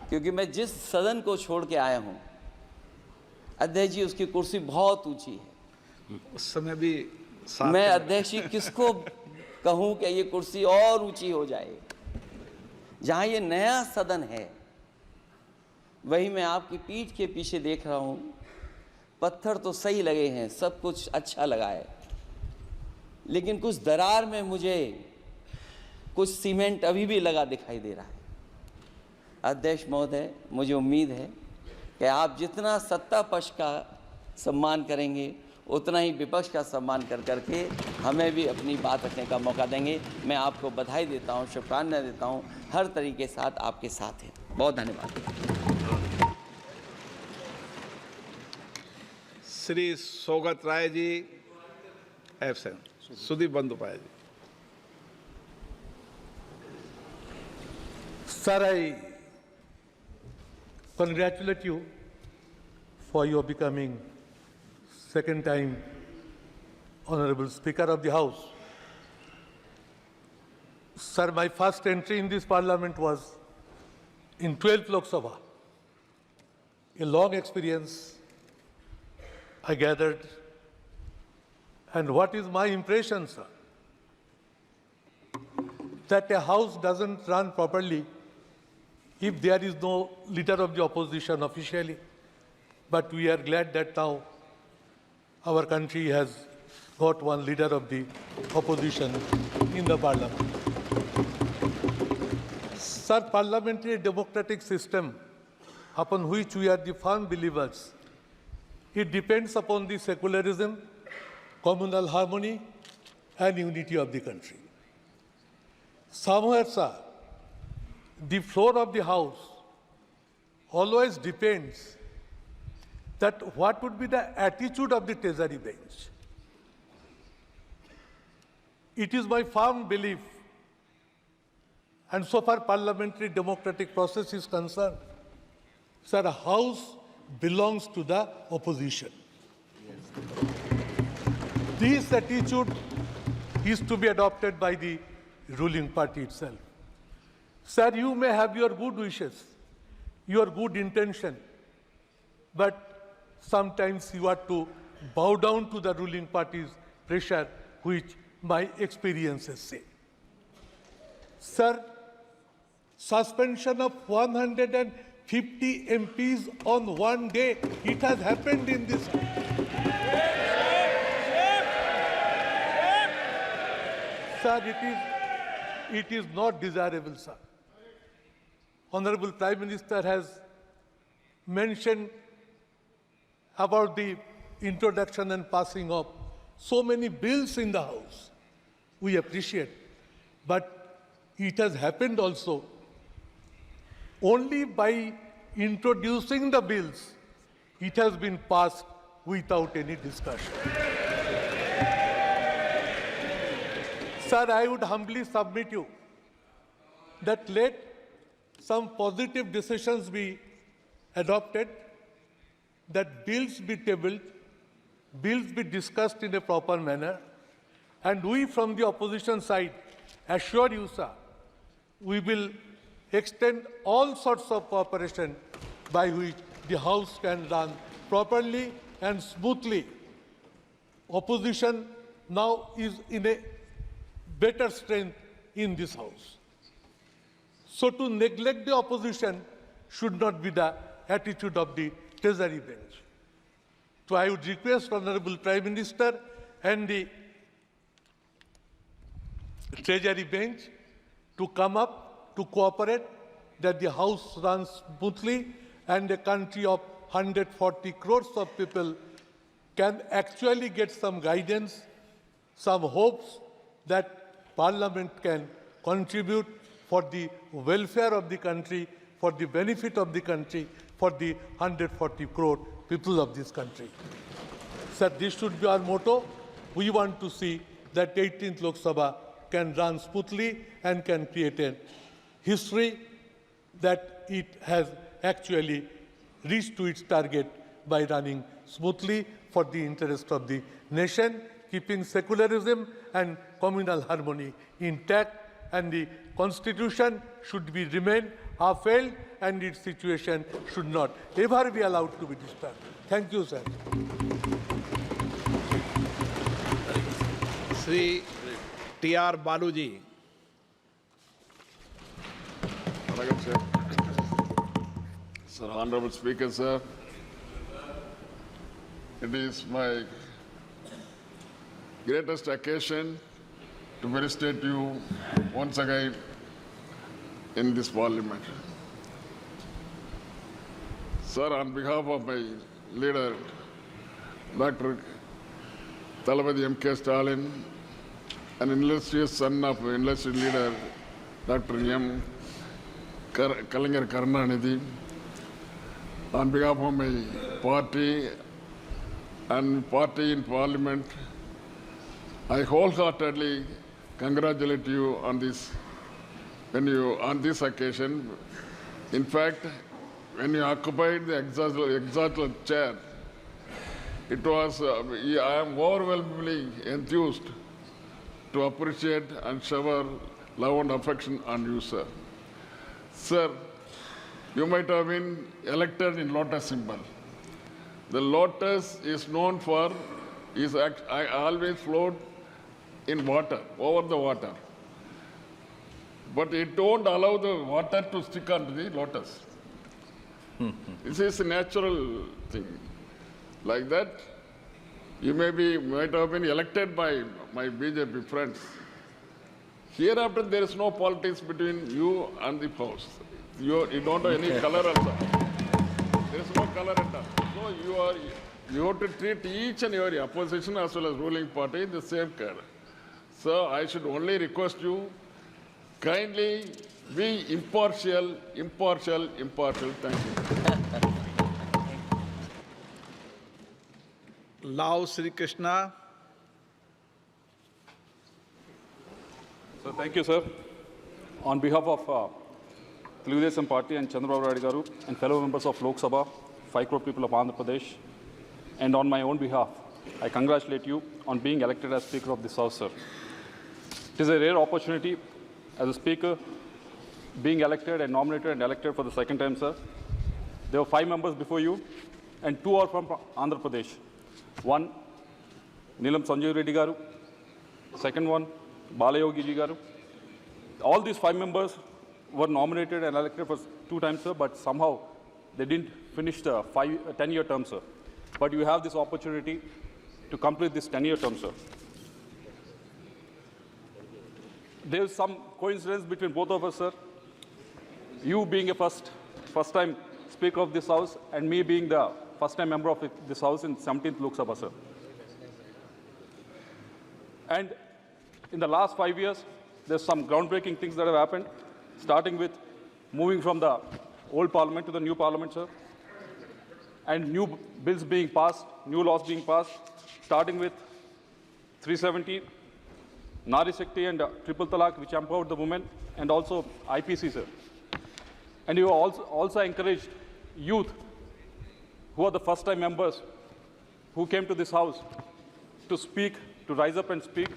क्योंकि मैं जिस सदन को छोड़ के आया हूं, अध्यक्ष जी उसकी कुर्सी बहुत ऊंची है। उस समय भी मैं अध्यक्ष जी किसको कहूं कि ये कुर्सी और ऊंची हो जाए। जहां ये नया सदन है, वही मैं आपकी पीठ के पीछे देख रहा हूं, पत्थर तो सही लगे हैं, सब कुछ अच्छा लगा है, लेकिन कुछ दरार में मुझे कुछ सीमेंट अभी भी लगा दिखाई दे रहा है। अध्यक्ष महोदय, मुझे उम्मीद है कि आप जितना सत्ता पक्ष का सम्मान करेंगे उतना ही विपक्ष का सम्मान कर करके हमें भी अपनी बात रखने का मौका देंगे। मैं आपको बधाई देता हूं, शुभकामनाएं देता हूं, हर तरीके के साथ आपके साथ हैं। बहुत धन्यवाद। Shri Saugata Roy ji absent. Sudip Bandyopadhyay ji. Sir, I congratulate you for your becoming second time Honorable Speaker of the House. Sir, my first entry in this Parliament was in 12th Lok Sabha. A long experience I gathered. And what is my impression, sir? That a house doesn't run properly if there is no leader of the opposition officially. But we are glad that now our country has got one leader of the opposition in the parliament. Sir, parliamentary democratic system upon which we are the firm believers, it depends upon the secularism, communal harmony and unity of the country. Somewhere, sir, the floor of the House always depends that what would be the attitude of the Treasury bench. It is my firm belief, and so far parliamentary democratic process is concerned, sir, a House belongs to the opposition. This attitude is to be adopted by the ruling party itself. Sir, you may have your good wishes, your good intention, but sometimes you have to bow down to the ruling party's pressure, which my experiences say. Sir, suspension of 150 MPs on one day, it has happened in this country. Sir, it is not desirable, sir. Honorable Prime Minister has mentioned about the introduction and passing of so many bills in the House. We appreciate. But it has happened also only by introducing the bills, it has been passed without any discussion. Sir, I would humbly submit you that let some positive decisions be adopted, that bills be tabled, bills be discussed in a proper manner, and we from the opposition side assure you, sir, we will extend all sorts of cooperation by which the House can run properly and smoothly. Opposition now is in a better strength in this House. So to neglect the opposition should not be the attitude of the Treasury bench. So I would request Honorable Prime Minister and the Treasury bench to come up, to cooperate, that the House runs smoothly and a country of 140 crores of people can actually get some guidance, some hopes that Parliament can contribute for the welfare of the country, for the benefit of the country, for the 140 crore people of this country. Sir, this should be our motto. We want to see that 18th Lok Sabha can run smoothly and can create a history that it has actually reached to its target by running smoothly for the interest of the nation, keeping secularism and communal harmony intact, and the Constitution should be remain upheld and its situation should not ever be allowed to be disturbed. Thank you, sir. Sri T.R. Baluji. Sir, Honorable Speaker, sir, it is my greatest occasion to felicitate you once again in this parliament. Sir, on behalf of my leader, Dr. Thalapathy M.K. Stalin, an illustrious son of illustrious leader, Dr. M. Kalaignar Karunanidhi, on behalf of my party and party in parliament, I wholeheartedly congratulate you on this occasion. In fact, when you occupied the exalted chair, it was I am overwhelmingly enthused to appreciate and shower love and affection on you, sir. Sir, you might have been elected in lotus symbol. The lotus is known for, I always float in water, over the water. But it don't allow the water to stick onto the lotus. This is a natural thing. Like that, you might have been elected by my BJP friends. Hereafter, there is no politics between you and the house. You don't have any color also. There is no color at all. So you have to treat each and every opposition as well as ruling party in the same care. So I should only request you, kindly be impartial. Thank you. Lao Sri Krishna. So thank you, sir. On behalf of Telugu Desam Party and Chandrababu Naidu Garu and fellow members of Lok Sabha, 5 crore people of Andhra Pradesh, and on my own behalf, I congratulate you on being elected as Speaker of this House, sir. It is a rare opportunity as a Speaker, being elected and nominated and elected for the second time, sir. There were 5 members before you, and 2 are from Andhra Pradesh. One, Neelam Sanjeev Reddy Garu. Second one, Balayogi Ji Garu. All these 5 members were nominated and elected for 2 times, sir, but somehow they didn't finish the 10-year term, sir. But you have this opportunity to complete this 10-year term, sir. There is some coincidence between both of us, sir. You being a first-time Speaker of this House and me being the first-time member of this House in 17th Lok Sabha, sir. And in the last 5 years, there's some groundbreaking things that have happened, starting with moving from the old parliament to the new parliament, sir, and new bills being passed, new laws being passed, starting with 370, Nari Shakti and Triple Talaq, which empowered the women, and also IPC, sir. And you also encouraged youth, who are the first-time members, who came to this House to speak, to rise up and speak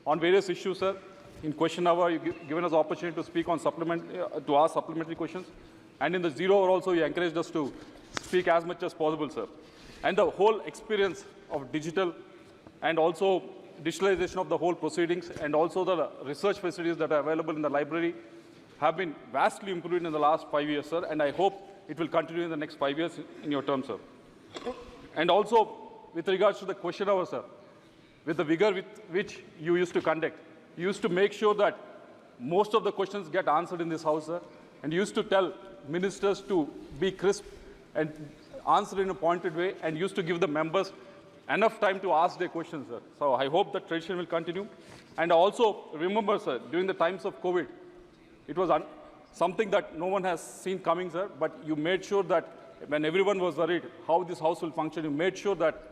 on various issues, sir. In question hour, you've given us the opportunity to speak on to ask supplementary questions. And in the 0 hour also, you encouraged us to speak as much as possible, sir. And the whole experience of digital and also digitalization of the whole proceedings and also the research facilities that are available in the library have been vastly improved in the last 5 years, sir. And I hope it will continue in the next 5 years in your term, sir. And also, with regards to the question hour, sir, with the vigor with which you used to conduct, you used to make sure that most of the questions get answered in this House, sir. And you used to tell ministers to be crisp and answer in a pointed way, and used to give the members enough time to ask their questions, sir. So I hope that tradition will continue. And also remember, sir, during the times of COVID, it was something that no one has seen coming, sir, but you made sure that when everyone was worried how this House will function, you made sure that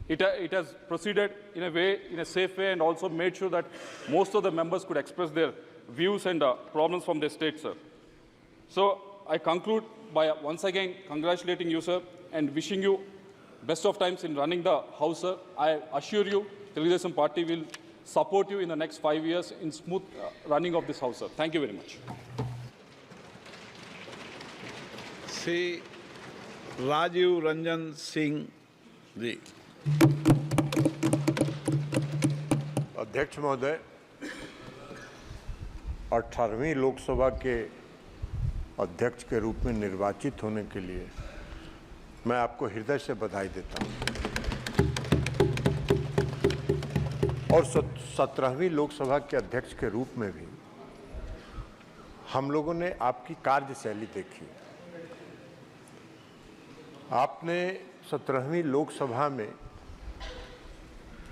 it has proceeded in a way, in a safe way, and also made sure that most of the members could express their views and problems from their state, sir. So I conclude by once again congratulating you, sir, and wishing you best of times in running the House, sir. I assure you, Telugu Desam Party will support you in the next 5 years in smooth running of this House, sir. Thank you very much. Sri Rajiv Ranjan Singh Ji. अध्यक्ष महोदय, 18वीं लोकसभा के अध्यक्ष के रूप में निर्वाचित होने के लिए मैं आपको हृदय से बधाई देता हूं। और 17वीं लोकसभा के अध्यक्ष के रूप में भी हम लोगों ने आपकी कार्यशैली देखी। आपने 17वीं लोकसभा में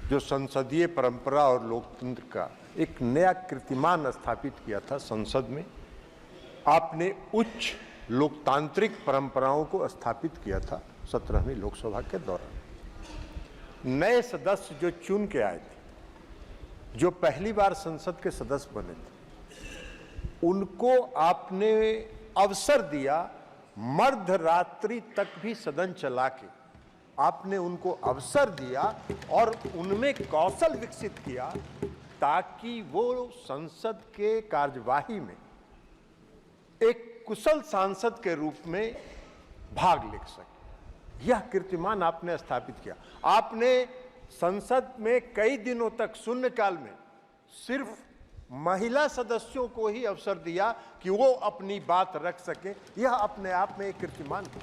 जो संसदीय परंपरा और लोकतंत्र का एक नया कीर्तिमान स्थापित किया था संसद में, आपने उच्च लोकतांत्रिक परंपराओं को स्थापित किया था 17वीं लोकसभा के दौरान। नए सदस्य जो चुन के आए थे, जो पहली बार संसद के सदस्य बने थे, उनको आपने अवसर दिया मध्यरात्रि तक भी सदन चला के आपने उनको अवसर दिया और उनमें कौशल विकसित किया ताकि वो संसद के कार्यवाही में एक कुशल सांसद के रूप में भाग ले सके। यह कीर्तिमान आपने स्थापित किया। आपने संसद में कई दिनों तक शून्यकाल में सिर्फ महिला सदस्यों को ही अवसर दिया कि वो अपनी बात रख सके। यह अपने आप में एक कीर्तिमान था।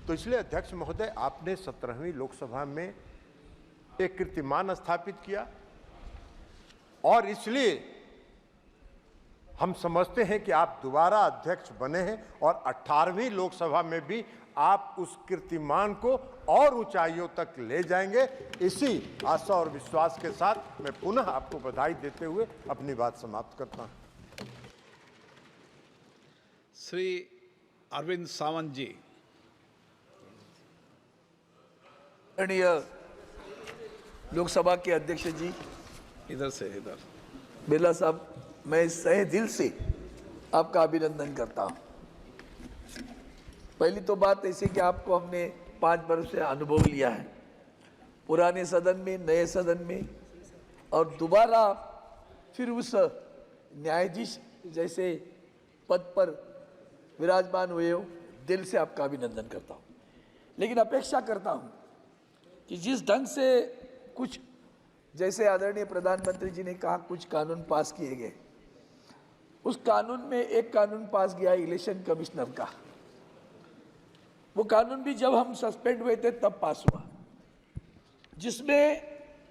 तो इसलिए अध्यक्ष महोदय, आपने 17वीं लोकसभा में एक कीर्तिमान स्थापित किया और इसलिए हम समझते हैं कि आप दोबारा अध्यक्ष बने हैं और 18वीं लोकसभा में भी आप उस कीर्तिमान को और ऊंचाइयों तक ले जाएंगे। इसी आशा और विश्वास के साथ मैं पुनः आपको बधाई देते हुए अपनी बात समाप्त करता हूं। श्री अरविंद सावंत जी। आदरणीय लोकसभा के अध्यक्ष जी, इधर से इधर। बिरला साहब, मैं सहे दिल से आपका अभिनंदन करता हूं। पहली तो बात ऐसी कि आपको हमने 5 वर्ष से अनुभव लिया है, पुराने सदन में, नए सदन में, और दोबारा फिर उस न्यायाधीश जैसे पद पर विराजमान हुए हो। दिल से आपका अभिनंदन करता हूं। लेकिन अपेक्षा करता हूं कि जिस ढंग से कुछ, जैसे आदरणीय प्रधानमंत्री जी ने कहा, कुछ कानून पास किए गए, उस कानून में एक कानून पास गया इलेक्शन कमिश्नर का। वो कानून भी जब हम सस्पेंड हुए थे तब पास हुआ, जिसमें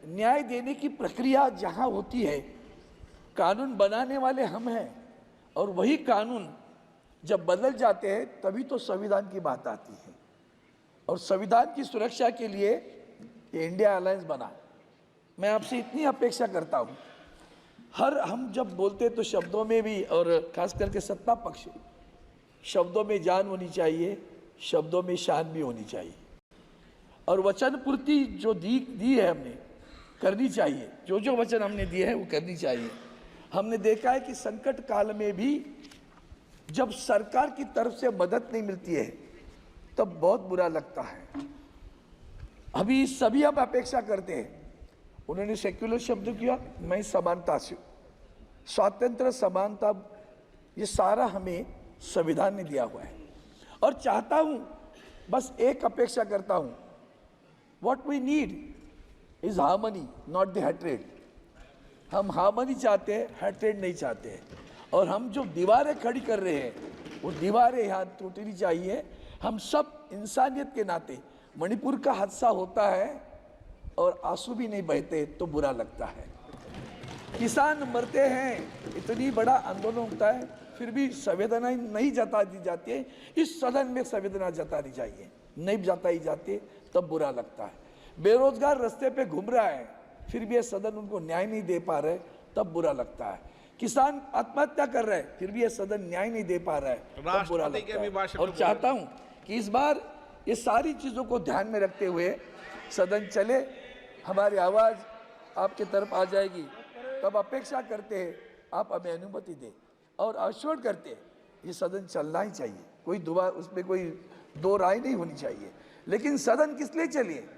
न्याय देने की प्रक्रिया जहां होती है, कानून बनाने वाले हम हैं, और वही कानून जब बदल जाते हैं तभी तो संविधान की बात आती है। और संविधान की सुरक्षा के लिए ये इंडिया अलायंस बना। मैं आपसे इतनी अपेक्षा करता हूँ, हम जब बोलते तो शब्दों में भी, और खास करके सत्ता पक्ष, शब्दों में जान होनी चाहिए, शब्दों में शान भी होनी चाहिए, और वचन पूर्ति जो दी है हमने करनी चाहिए। जो वचन हमने दिए हैं वो करनी चाहिए। हमने देखा है कि संकट काल में भी जब सरकार की तरफ से मदद नहीं मिलती है तब बहुत बुरा लगता है। अभी सभी हम अपेक्षा करते हैं। उन्होंने सेक्युलर शब्द किया, मैं समानता से, स्वातंत्र, समानता, ये सारा हमें संविधान ने दिया हुआ है। और चाहता हूं, बस एक अपेक्षा करता हूं, what we need is harmony, not the hatred. हम हार्मनी चाहते हैं, हेट्रेड नहीं चाहते हैं। और हम जो दीवारें खड़ी कर रहे हैं वो दीवारें यहाँ टूटनी चाहिए। हम सब इंसानियत के नाते, मणिपुर का हादसा होता है और आंसू भी नहीं बहते तो बुरा लगता है। किसान मरते हैं, इतनी बड़ा आंदोलन होता है, फिर भी संवेदना नहीं जता दी जाती है। इस सदन में संवेदना जतानी चाहिए, नहीं जताई जाती तब बुरा लगता है। बेरोजगार रास्ते पे घूम रहा है, फिर भी ये सदन उनको न्याय नहीं दे पा रहे, तब बुरा लगता है। किसान आत्महत्या कर रहे हैं, फिर भी ये सदन न्याय नहीं दे पा रहा है, तब बुरा लगता है। और चाहता हूं कि इस बार ये सारी चीजों को ध्यान में रखते हुए सदन चले, हमारी आवाज आपके तरफ आ जाएगी। तब अपेक्षा करते हैं आप हमें अनुमति दें और आश्वस्त करते हैं ये सदन चलना ही चाहिए। कोई उसमें कोई दो राय नहीं होनी चाहिए। लेकिन सदन किस लिए चलिए?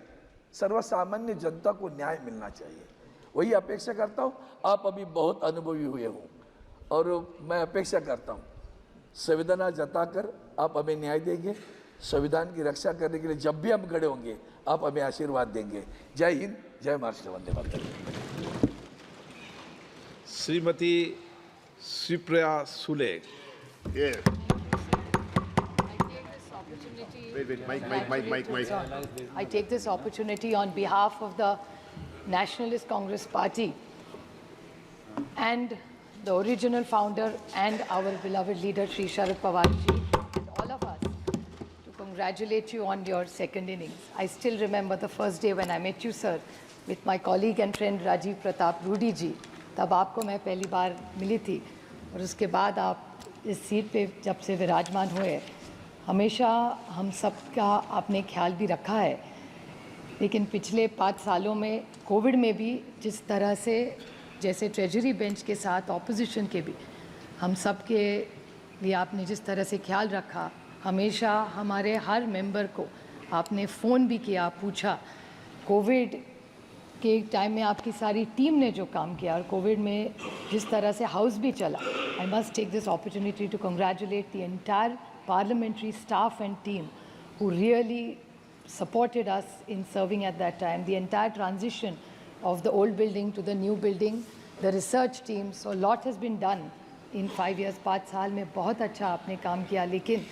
सर्वसामान्य जनता को न्याय मिलना चाहिए, वही अपेक्षा करता हूँ। आप अभी बहुत अनुभवी हुए हो और मैं अपेक्षा करता हूँ संवेदना जताकर आप हमें न्याय देंगे। संविधान की रक्षा करने के लिए जब भी हम खड़े होंगे आप हमें आशीर्वाद देंगे। जय हिंद, जय Maharashtra, Vande Mataram. Shrimati Shivpriya Sule. I take this opportunity on behalf of the Nationalist Congress Party and the original founder and our beloved leader Shri Sharad Pawar ji and all of us to congratulate you on your second innings. I still remember the first day when I met you, sir, with my colleague and friend Rajiv Pratap Rudy ji. तब आपको मैं पहली बार मिली थी और उसके बाद आप इस सीट पे जब से विराजमान हुए हमेशा हम सब का आपने ख्याल भी रखा है। लेकिन पिछले 5 सालों में कोविड में भी जिस तरह से जैसे ट्रेजरी बेंच के साथ ऑपोजिशन के भी हम सब के लिए आपने जिस तरह से ख्याल रखा, हमेशा हमारे हर मेंबर को आपने फ़ोन भी किया, पूछा। कोविड के टाइम में आपकी सारी टीम ने जो काम किया और कोविड में जिस तरह से हाउस भी चला, I must take this opportunity to congratulate the entire parliamentary staff and team who really supported us in serving at that time. The entire transition of the old building to the new building, the research team, so a lot has been done in 5 years. 5 साल में बहुत अच्छा आपने काम किया, लेकिन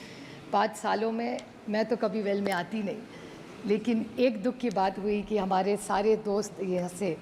5 सालों में मैं तो कभी वेल में आती नहीं, लेकिन एक दुख की बात हुई कि हमारे सारे दोस्त यहाँ से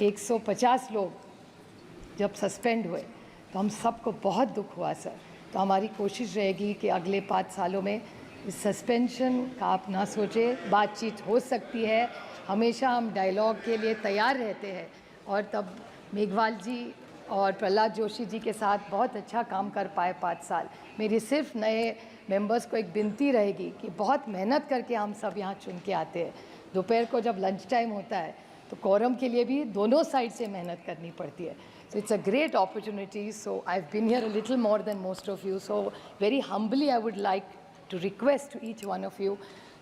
150 लोग जब सस्पेंड हुए तो हम सबको बहुत दुख हुआ सर। तो हमारी कोशिश रहेगी कि अगले 5 सालों में इस सस्पेंशन का आप ना सोचें, बातचीत हो सकती है, हमेशा हम डायलॉग के लिए तैयार रहते हैं। और तब मेघवाल जी और प्रहलाद जोशी जी के साथ बहुत अच्छा काम कर पाए 5 साल। मेरी सिर्फ नए मेंबर्स को एक विनती रहेगी कि बहुत मेहनत करके हम सब यहाँ चुन के आते हैं। दोपहर को जब लंच टाइम होता है तो कोरम के लिए भी दोनों साइड से मेहनत करनी पड़ती है। So it's a great opportunity. So I've been here a little more than most of you. So very humbly, I would like to request to each one of you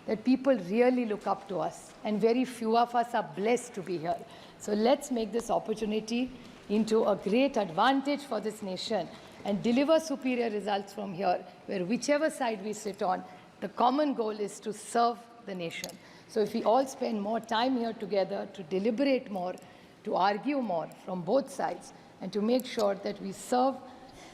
that people really look up to us, and very few of us are blessed to be here. So let's make this opportunity into a great advantage for this nation and deliver superior results from here, where whichever side we sit on, the common goal is to serve the nation. So if we all spend more time here together to deliberate more, to argue more from both sides, and to make sure that we serve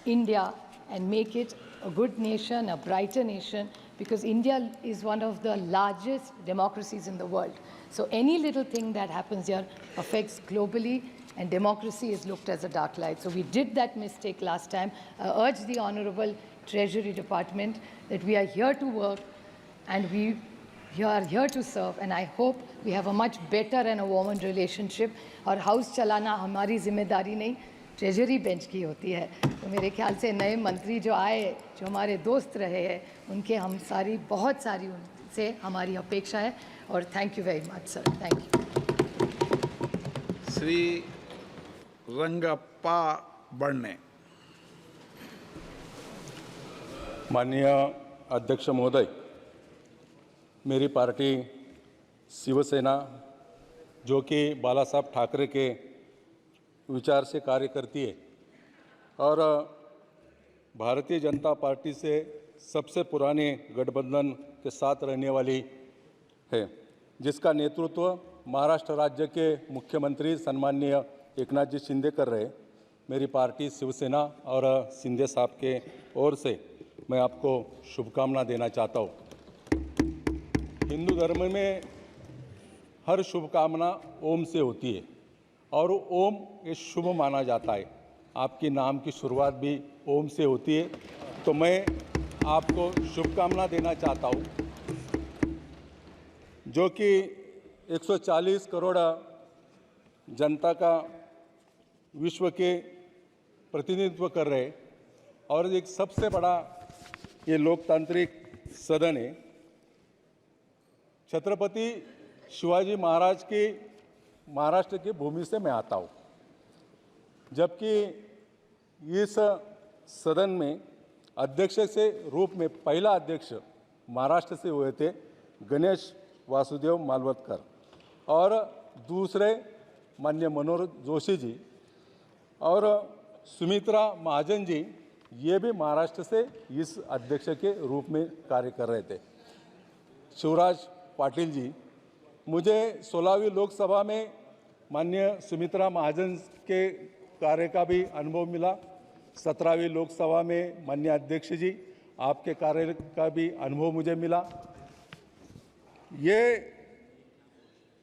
India and make it a good nation, a brighter nation, because India is one of the largest democracies in the world. So any little thing that happens here affects globally, and democracy is looked as a dark light. So we did that mistake last time. I urge the Honorable Treasury Department that we are here to work and we are here to serve, and I hope we have a much better and a warmer relationship. और house चलाना हमारी जिम्मेदारी नहीं, treasury bench की होती है। तो मेरे ख्याल से नए मंत्री जो आए, जो हमारे दोस्त रहे हैं, उनके हम सारी बहुत सारी उनसे हमारी अपेक्षा है। और thank you very much sir, thank you. Shri Rangappa Badne. माननीय अध्यक्ष महोदय, मेरी पार्टी शिवसेना, जो कि बाला साहब ठाकरे के विचार से कार्य करती है और भारतीय जनता पार्टी से सबसे पुराने गठबंधन के साथ रहने वाली है, जिसका नेतृत्व महाराष्ट्र राज्य के मुख्यमंत्री सम्माननीय एकनाथ जी शिंदे कर रहे। मेरी पार्टी शिवसेना और शिंदे साहब के ओर से मैं आपको शुभकामना देना चाहता हूँ। हिंदू धर्म में हर शुभकामना ओम से होती है और ओम ये शुभ माना जाता है। आपकी नाम की शुरुआत भी ओम से होती है, तो मैं आपको शुभकामना देना चाहता हूँ, जो कि 140 करोड़ जनता का विश्व के प्रतिनिधित्व कर रहे और एक सबसे बड़ा ये लोकतांत्रिक सदन है। छत्रपति शिवाजी महाराज की महाराष्ट्र की भूमि से मैं आता हूँ, जबकि इस सदन में अध्यक्ष से रूप में पहला अध्यक्ष महाराष्ट्र से हुए थे गणेश वासुदेव मालवतकर और दूसरे माननीय मनोहर जोशी जी और सुमित्रा महाजन जी, ये भी महाराष्ट्र से इस अध्यक्ष के रूप में कार्य कर रहे थे। शिवराज पाटिल जी, मुझे 16वीं लोकसभा में माननीय सुमित्रा महाजन के कार्य का भी अनुभव मिला। 17वीं लोकसभा में माननीय अध्यक्ष जी, आपके कार्य का भी अनुभव मुझे मिला। ये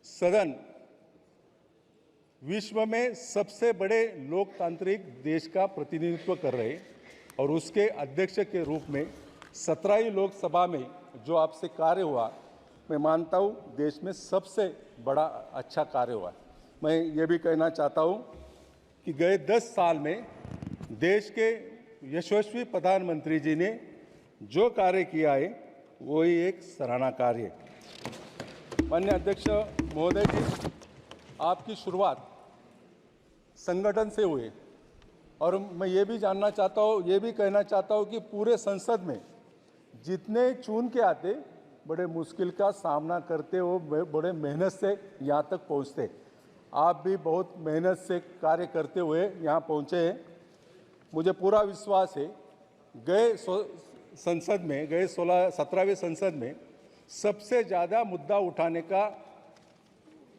सदन विश्व में सबसे बड़े लोकतांत्रिक देश का प्रतिनिधित्व कर रहे और उसके अध्यक्ष के रूप में 17वीं लोकसभा में जो आपसे कार्य हुआ, मैं मानता हूँ देश में सबसे बड़ा अच्छा कार्य हुआ। मैं ये भी कहना चाहता हूँ कि गए 10 साल में देश के यशस्वी प्रधानमंत्री जी ने जो कार्य किया है वही एक सराहना कार्य है। माननीय अध्यक्ष महोदय जी, आपकी शुरुआत संगठन से हुई और मैं ये भी जानना चाहता हूँ, ये भी कहना चाहता हूँ कि पूरे संसद में जितने चुन के आते बड़े मुश्किल का सामना करते हो, बड़े मेहनत से यहाँ तक पहुँचते। आप भी बहुत मेहनत से कार्य करते हुए यहाँ पहुँचे हैं। मुझे पूरा विश्वास है गए संसद में, गए 17वें संसद में सबसे ज़्यादा मुद्दा उठाने का,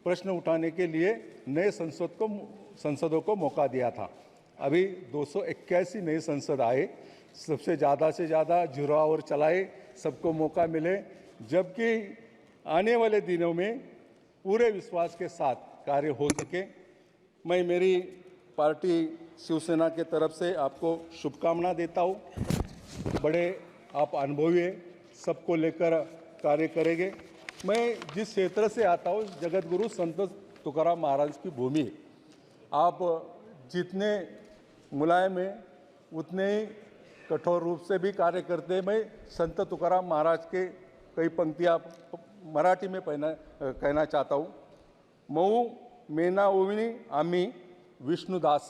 प्रश्न उठाने के लिए नए संसदों को मौका दिया था। अभी 281 नए संसद आए, सबसे ज़्यादा से ज़्यादा जुरावर चलाए, सबको मौका मिले, जबकि आने वाले दिनों में पूरे विश्वास के साथ कार्य हो सके। मैं मेरी पार्टी शिवसेना के तरफ से आपको शुभकामना देता हूँ। बड़े आप अनुभवी हैं, सबको लेकर कार्य करेंगे। मैं जिस क्षेत्र से आता हूँ, जगत गुरु संत तुकाराम महाराज की भूमि है। आप जितने मुलायम हैं उतने ही कठोर रूप से भी कार्य करते हैं। मैं संत तुकाराम महाराज के कई पंक्तियाँ मराठी में कहना चाहता हूँ। मऊ मेना ओविनी आम्ही विष्णुदास,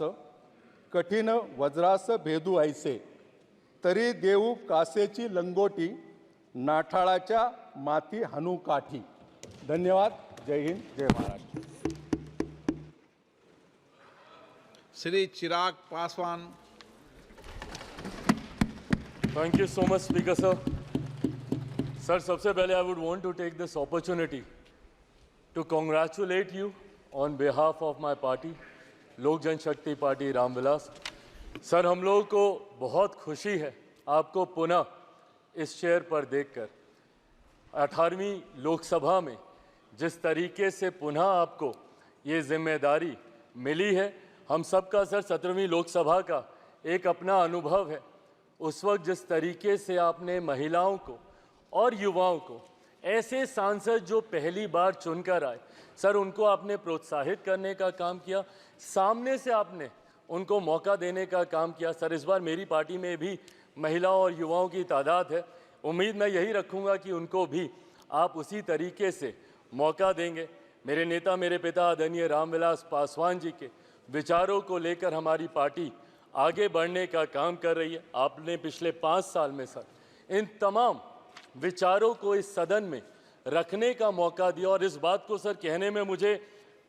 कठीण वज्रास भेदू ऐसे, तरी देऊ कासेची लंगोटी, नाठाळाच्या माती हाणू काठी। धन्यवाद। जय हिंद, जय Maharashtra. Shri Chirag Paswan. Thank you so much, Speaker sir. Sir, सबसे पहले I would want to take this opportunity to congratulate you on behalf of my party, लोक जनशक्ति पार्टी रामविलास। सर, हम लोगों को बहुत खुशी है आपको पुनः इस चेयर पर देखकर। 18वीं लोकसभा में जिस तरीके से पुनः आपको ये जिम्मेदारी मिली है, हम सबका सर 17वीं लोकसभा का एक अपना अनुभव है। उस वक्त जिस तरीके से आपने महिलाओं को और युवाओं को, ऐसे सांसद जो पहली बार चुनकर आए, सर उनको आपने प्रोत्साहित करने का काम किया, सामने से आपने उनको मौका देने का काम किया। सर, इस बार मेरी पार्टी में भी महिलाओं और युवाओं की तादाद है। उम्मीद मैं यही रखूँगा कि उनको भी आप उसी तरीके से मौका देंगे। मेरे नेता, मेरे पिता आदरणीय रामविलास पासवान जी के विचारों को लेकर हमारी पार्टी आगे बढ़ने का काम कर रही है। आपने पिछले 5 साल में सर इन तमाम विचारों को इस सदन में रखने का मौका दिया और इस बात को सर कहने में मुझे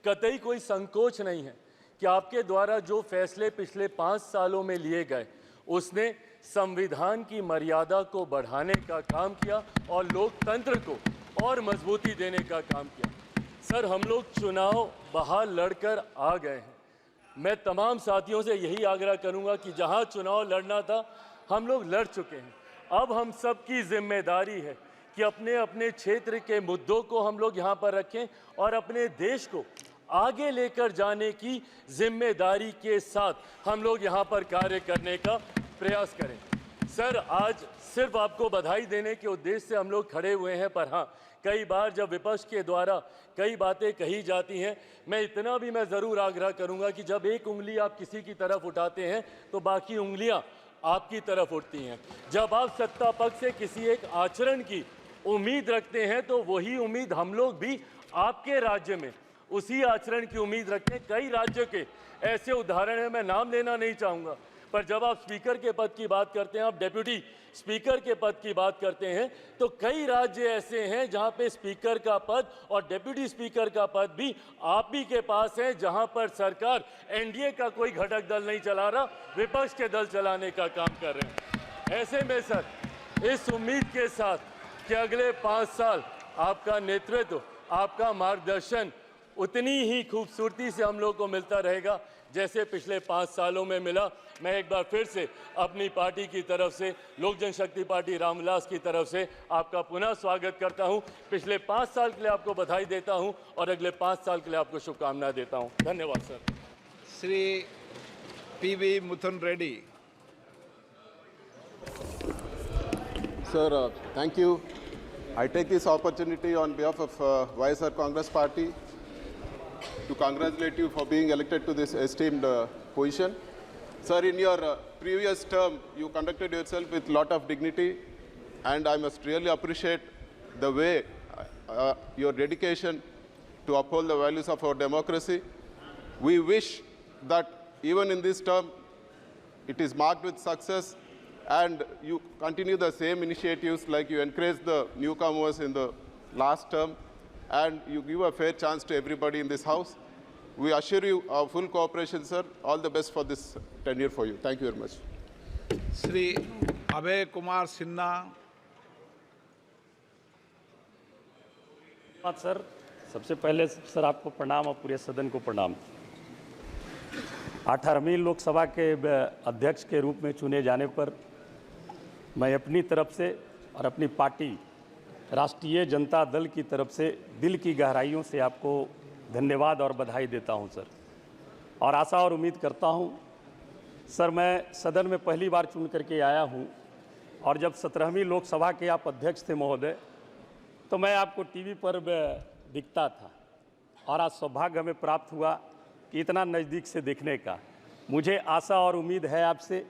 कतई कोई संकोच नहीं है कि आपके द्वारा जो फैसले पिछले 5 सालों में लिए गए, उसने संविधान की मर्यादा को बढ़ाने का काम किया और लोकतंत्र को और मजबूती देने का काम किया। सर, हम लोग चुनाव बाहर लड़कर आ गए हैं। मैं तमाम साथियों से यही आग्रह करूंगा कि जहां चुनाव लड़ना था हम लोग लड़ चुके हैं। अब हम सब की जिम्मेदारी है कि अपने अपने क्षेत्र के मुद्दों को हम लोग यहां पर रखें और अपने देश को आगे लेकर जाने की जिम्मेदारी के साथ हम लोग यहां पर कार्य करने का प्रयास करें। सर, आज सिर्फ आपको बधाई देने के उद्देश्य से हम लोग खड़े हुए हैं, पर हाँ, कई बार जब विपक्ष के द्वारा कई बातें कही जाती हैं, मैं इतना भी मैं ज़रूर आग्रह करूंगा कि जब एक उंगली आप किसी की तरफ उठाते हैं तो बाकी उंगलियां आपकी तरफ उठती हैं। जब आप सत्ता पक्ष से किसी एक आचरण की उम्मीद रखते हैं तो वही उम्मीद हम लोग भी आपके राज्य में उसी आचरण की उम्मीद रखते हैं। कई राज्यों के ऐसे उदाहरण हैं, मैं नाम लेना नहीं चाहूँगा, पर जब आप स्पीकर के पद की बात करते हैं, आप डेप्यूटी स्पीकर के पद की बात करते हैं, तो कई राज्य ऐसे हैं जहां पे स्पीकर का पद और डेप्यूटी स्पीकर का पद भी आप ही के पास है, जहां पर सरकार एनडीए का कोई घटक दल नहीं चला रहा, विपक्ष के दल चलाने का काम कर रहे हैं। ऐसे में सर, इस उम्मीद के साथ कि अगले 5 साल आपका नेतृत्व, आपका मार्गदर्शन उतनी ही खूबसूरती से हम लोग को मिलता रहेगा जैसे पिछले 5 सालों में मिला। मैं एक बार फिर से अपनी पार्टी की तरफ से, लोक जनशक्ति पार्टी रामविलास की तरफ से आपका पुनः स्वागत करता हूं। पिछले 5 साल के लिए आपको बधाई देता हूं और अगले 5 साल के लिए आपको शुभकामनाएं देता हूं। धन्यवाद सर। Shri P V. Midhun Reddy. Sir, thank you. I take this opportunity on behalf of YSR Congress Party to congratulate you for being elected to this esteemed position. Sir, in your previous term, you conducted yourself with a lot of dignity, and I must really appreciate the way your dedication to uphold the values of our democracy. We wish that even in this term, it is marked with success, and you continue the same initiatives like you encourage the newcomers in the last term, and you give a fair chance to everybody in this house. We assure you our full cooperation, sir. All the best for this tenure for you. Thank you very much. Shri Abhay Kumar Sinha. Sir, सबसे पहले sir आपको प्रणाम और पूरे सदन को प्रणाम। 18वीं लोकसभा के अध्यक्ष के रूप में चुने जाने पर मैं अपनी तरफ से और अपनी पार्टी राष्ट्रीय जनता दल की तरफ से दिल की गहराइयों से आपको धन्यवाद और बधाई देता हूं सर, और आशा और उम्मीद करता हूं सर, मैं सदन में पहली बार चुन करके आया हूं और जब 17वीं लोकसभा के आप अध्यक्ष थे महोदय, तो मैं आपको टीवी पर दिखता था और आज सौभाग्य हमें प्राप्त हुआ कि इतना नज़दीक से देखने का। मुझे आशा और उम्मीद है आपसे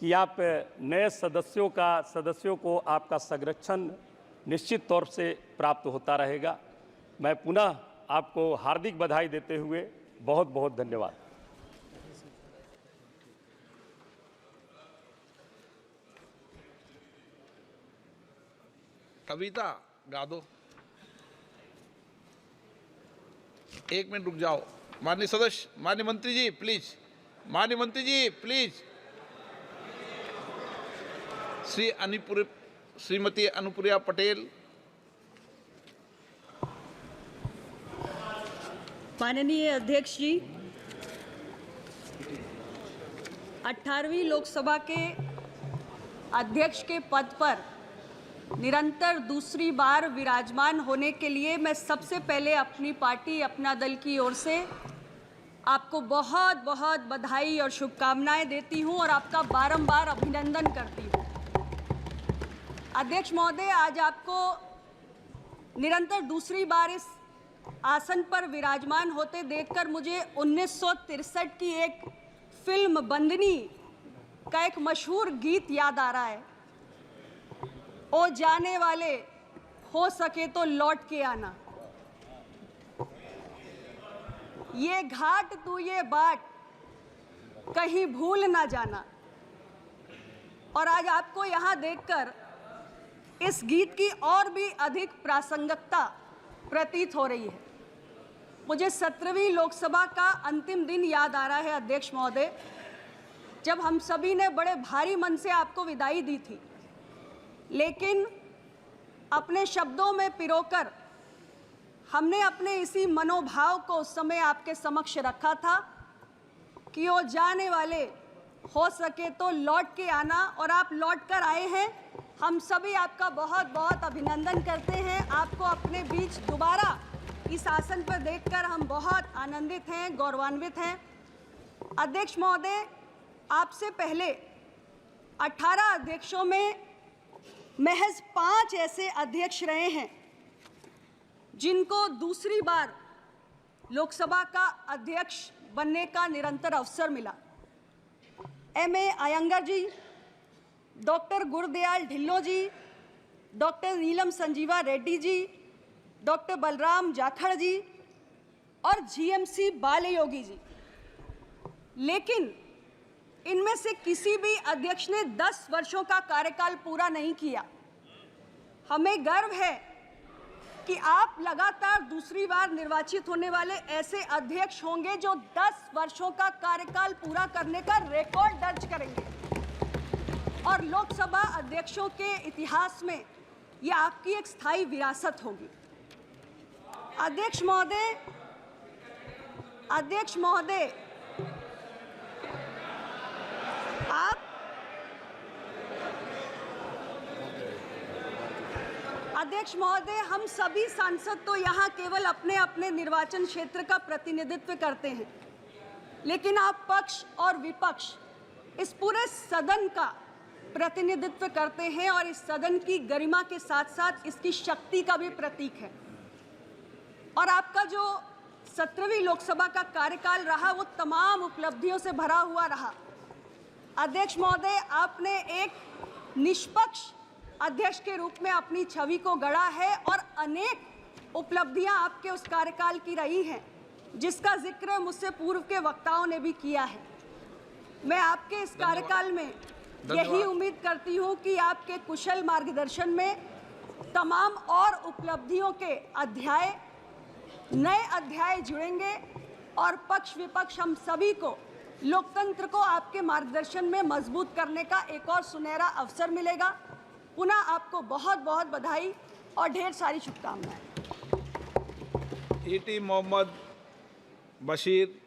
कि आप नए सदस्यों को आपका संरक्षण निश्चित तौर से प्राप्त होता रहेगा। मैं पुनः आपको हार्दिक बधाई देते हुए बहुत बहुत धन्यवाद। कविता गा दो। 1 मिनट रुक जाओ। माननीय सदस्य, माननीय मंत्री जी प्लीज, माननीय मंत्री जी प्लीज। श्रीमती अनुप्रिया पटेल। माननीय अध्यक्ष जी, 18वीं लोकसभा के अध्यक्ष के पद पर निरंतर दूसरी बार विराजमान होने के लिए मैं सबसे पहले अपनी पार्टी, अपना दल की ओर से आपको बहुत बहुत बधाई और शुभकामनाएं देती हूं और आपका बारंबार अभिनंदन करती हूं। अध्यक्ष महोदय, आज आपको निरंतर दूसरी बार इस आसन पर विराजमान होते देखकर मुझे 1963 की एक फिल्म बंदनी का एक मशहूर गीत याद आ रहा है। ओ जाने वाले, हो सके तो लौट के आना, ये घाट तू ये बाट कहीं भूल ना जाना। और आज आपको यहाँ देखकर इस गीत की और भी अधिक प्रासंगिकता प्रतीत हो रही है। मुझे 17वीं लोकसभा का अंतिम दिन याद आ रहा है अध्यक्ष महोदय, जब हम सभी ने बड़े भारी मन से आपको विदाई दी थी, लेकिन अपने शब्दों में पिरोकर हमने अपने इसी मनोभाव को उस समय आपके समक्ष रखा था कि वो जाने वाले, हो सके तो लौट के आना, और आप लौट कर आए हैं। हम सभी आपका बहुत बहुत अभिनंदन करते हैं। आपको अपने बीच दोबारा इस आसन पर देखकर हम बहुत आनंदित हैं, गौरवान्वित हैं। अध्यक्ष महोदय, आपसे पहले 18 अध्यक्षों में महज 5 ऐसे अध्यक्ष रहे हैं जिनको दूसरी बार लोकसभा का अध्यक्ष बनने का निरंतर अवसर मिला। M.A. अयंगर जी, डॉक्टर गुरदयाल ढिल्लों जी, डॉक्टर नीलम संजीवा रेड्डी जी, डॉक्टर बलराम जाखड़ जी और GMC बालयोगी जी। लेकिन इनमें से किसी भी अध्यक्ष ने 10 वर्षों का कार्यकाल पूरा नहीं किया। हमें गर्व है कि आप लगातार दूसरी बार निर्वाचित होने वाले ऐसे अध्यक्ष होंगे जो 10 वर्षों का कार्यकाल पूरा करने का रिकॉर्ड दर्ज करेंगे, और लोकसभा अध्यक्षों के इतिहास में यह आपकी एक स्थायी विरासत होगी। अध्यक्ष महोदय, अध्यक्ष महोदय, अध्यक्ष महोदय, हम सभी सांसद तो यहाँ केवल अपने अपने निर्वाचन क्षेत्र का प्रतिनिधित्व करते हैं, लेकिन आप पक्ष और विपक्ष इस पूरे सदन का प्रतिनिधित्व करते हैं और इस सदन की गरिमा के साथ साथ इसकी शक्ति का भी प्रतीक है। और आपका जो 17वीं लोकसभा का कार्यकाल रहा वो तमाम उपलब्धियों से भरा हुआ रहा। अध्यक्ष महोदय, आपने एक निष्पक्ष अध्यक्ष के रूप में अपनी छवि को गढ़ा है और अनेक उपलब्धियां आपके उस कार्यकाल की रही हैं, जिसका जिक्र मुझसे पूर्व के वक्ताओं ने भी किया है। मैं आपके इस कार्यकाल में यही उम्मीद करती हूं कि आपके कुशल मार्गदर्शन में तमाम और उपलब्धियों के नए अध्याय जुड़ेंगे और पक्ष विपक्ष हम सभी को लोकतंत्र को आपके मार्गदर्शन में मजबूत करने का एक और सुनहरा अवसर मिलेगा। पुनः आपको बहुत बहुत बधाई और ढेर सारी शुभकामनाएं। E.T. मोहम्मद बशीर।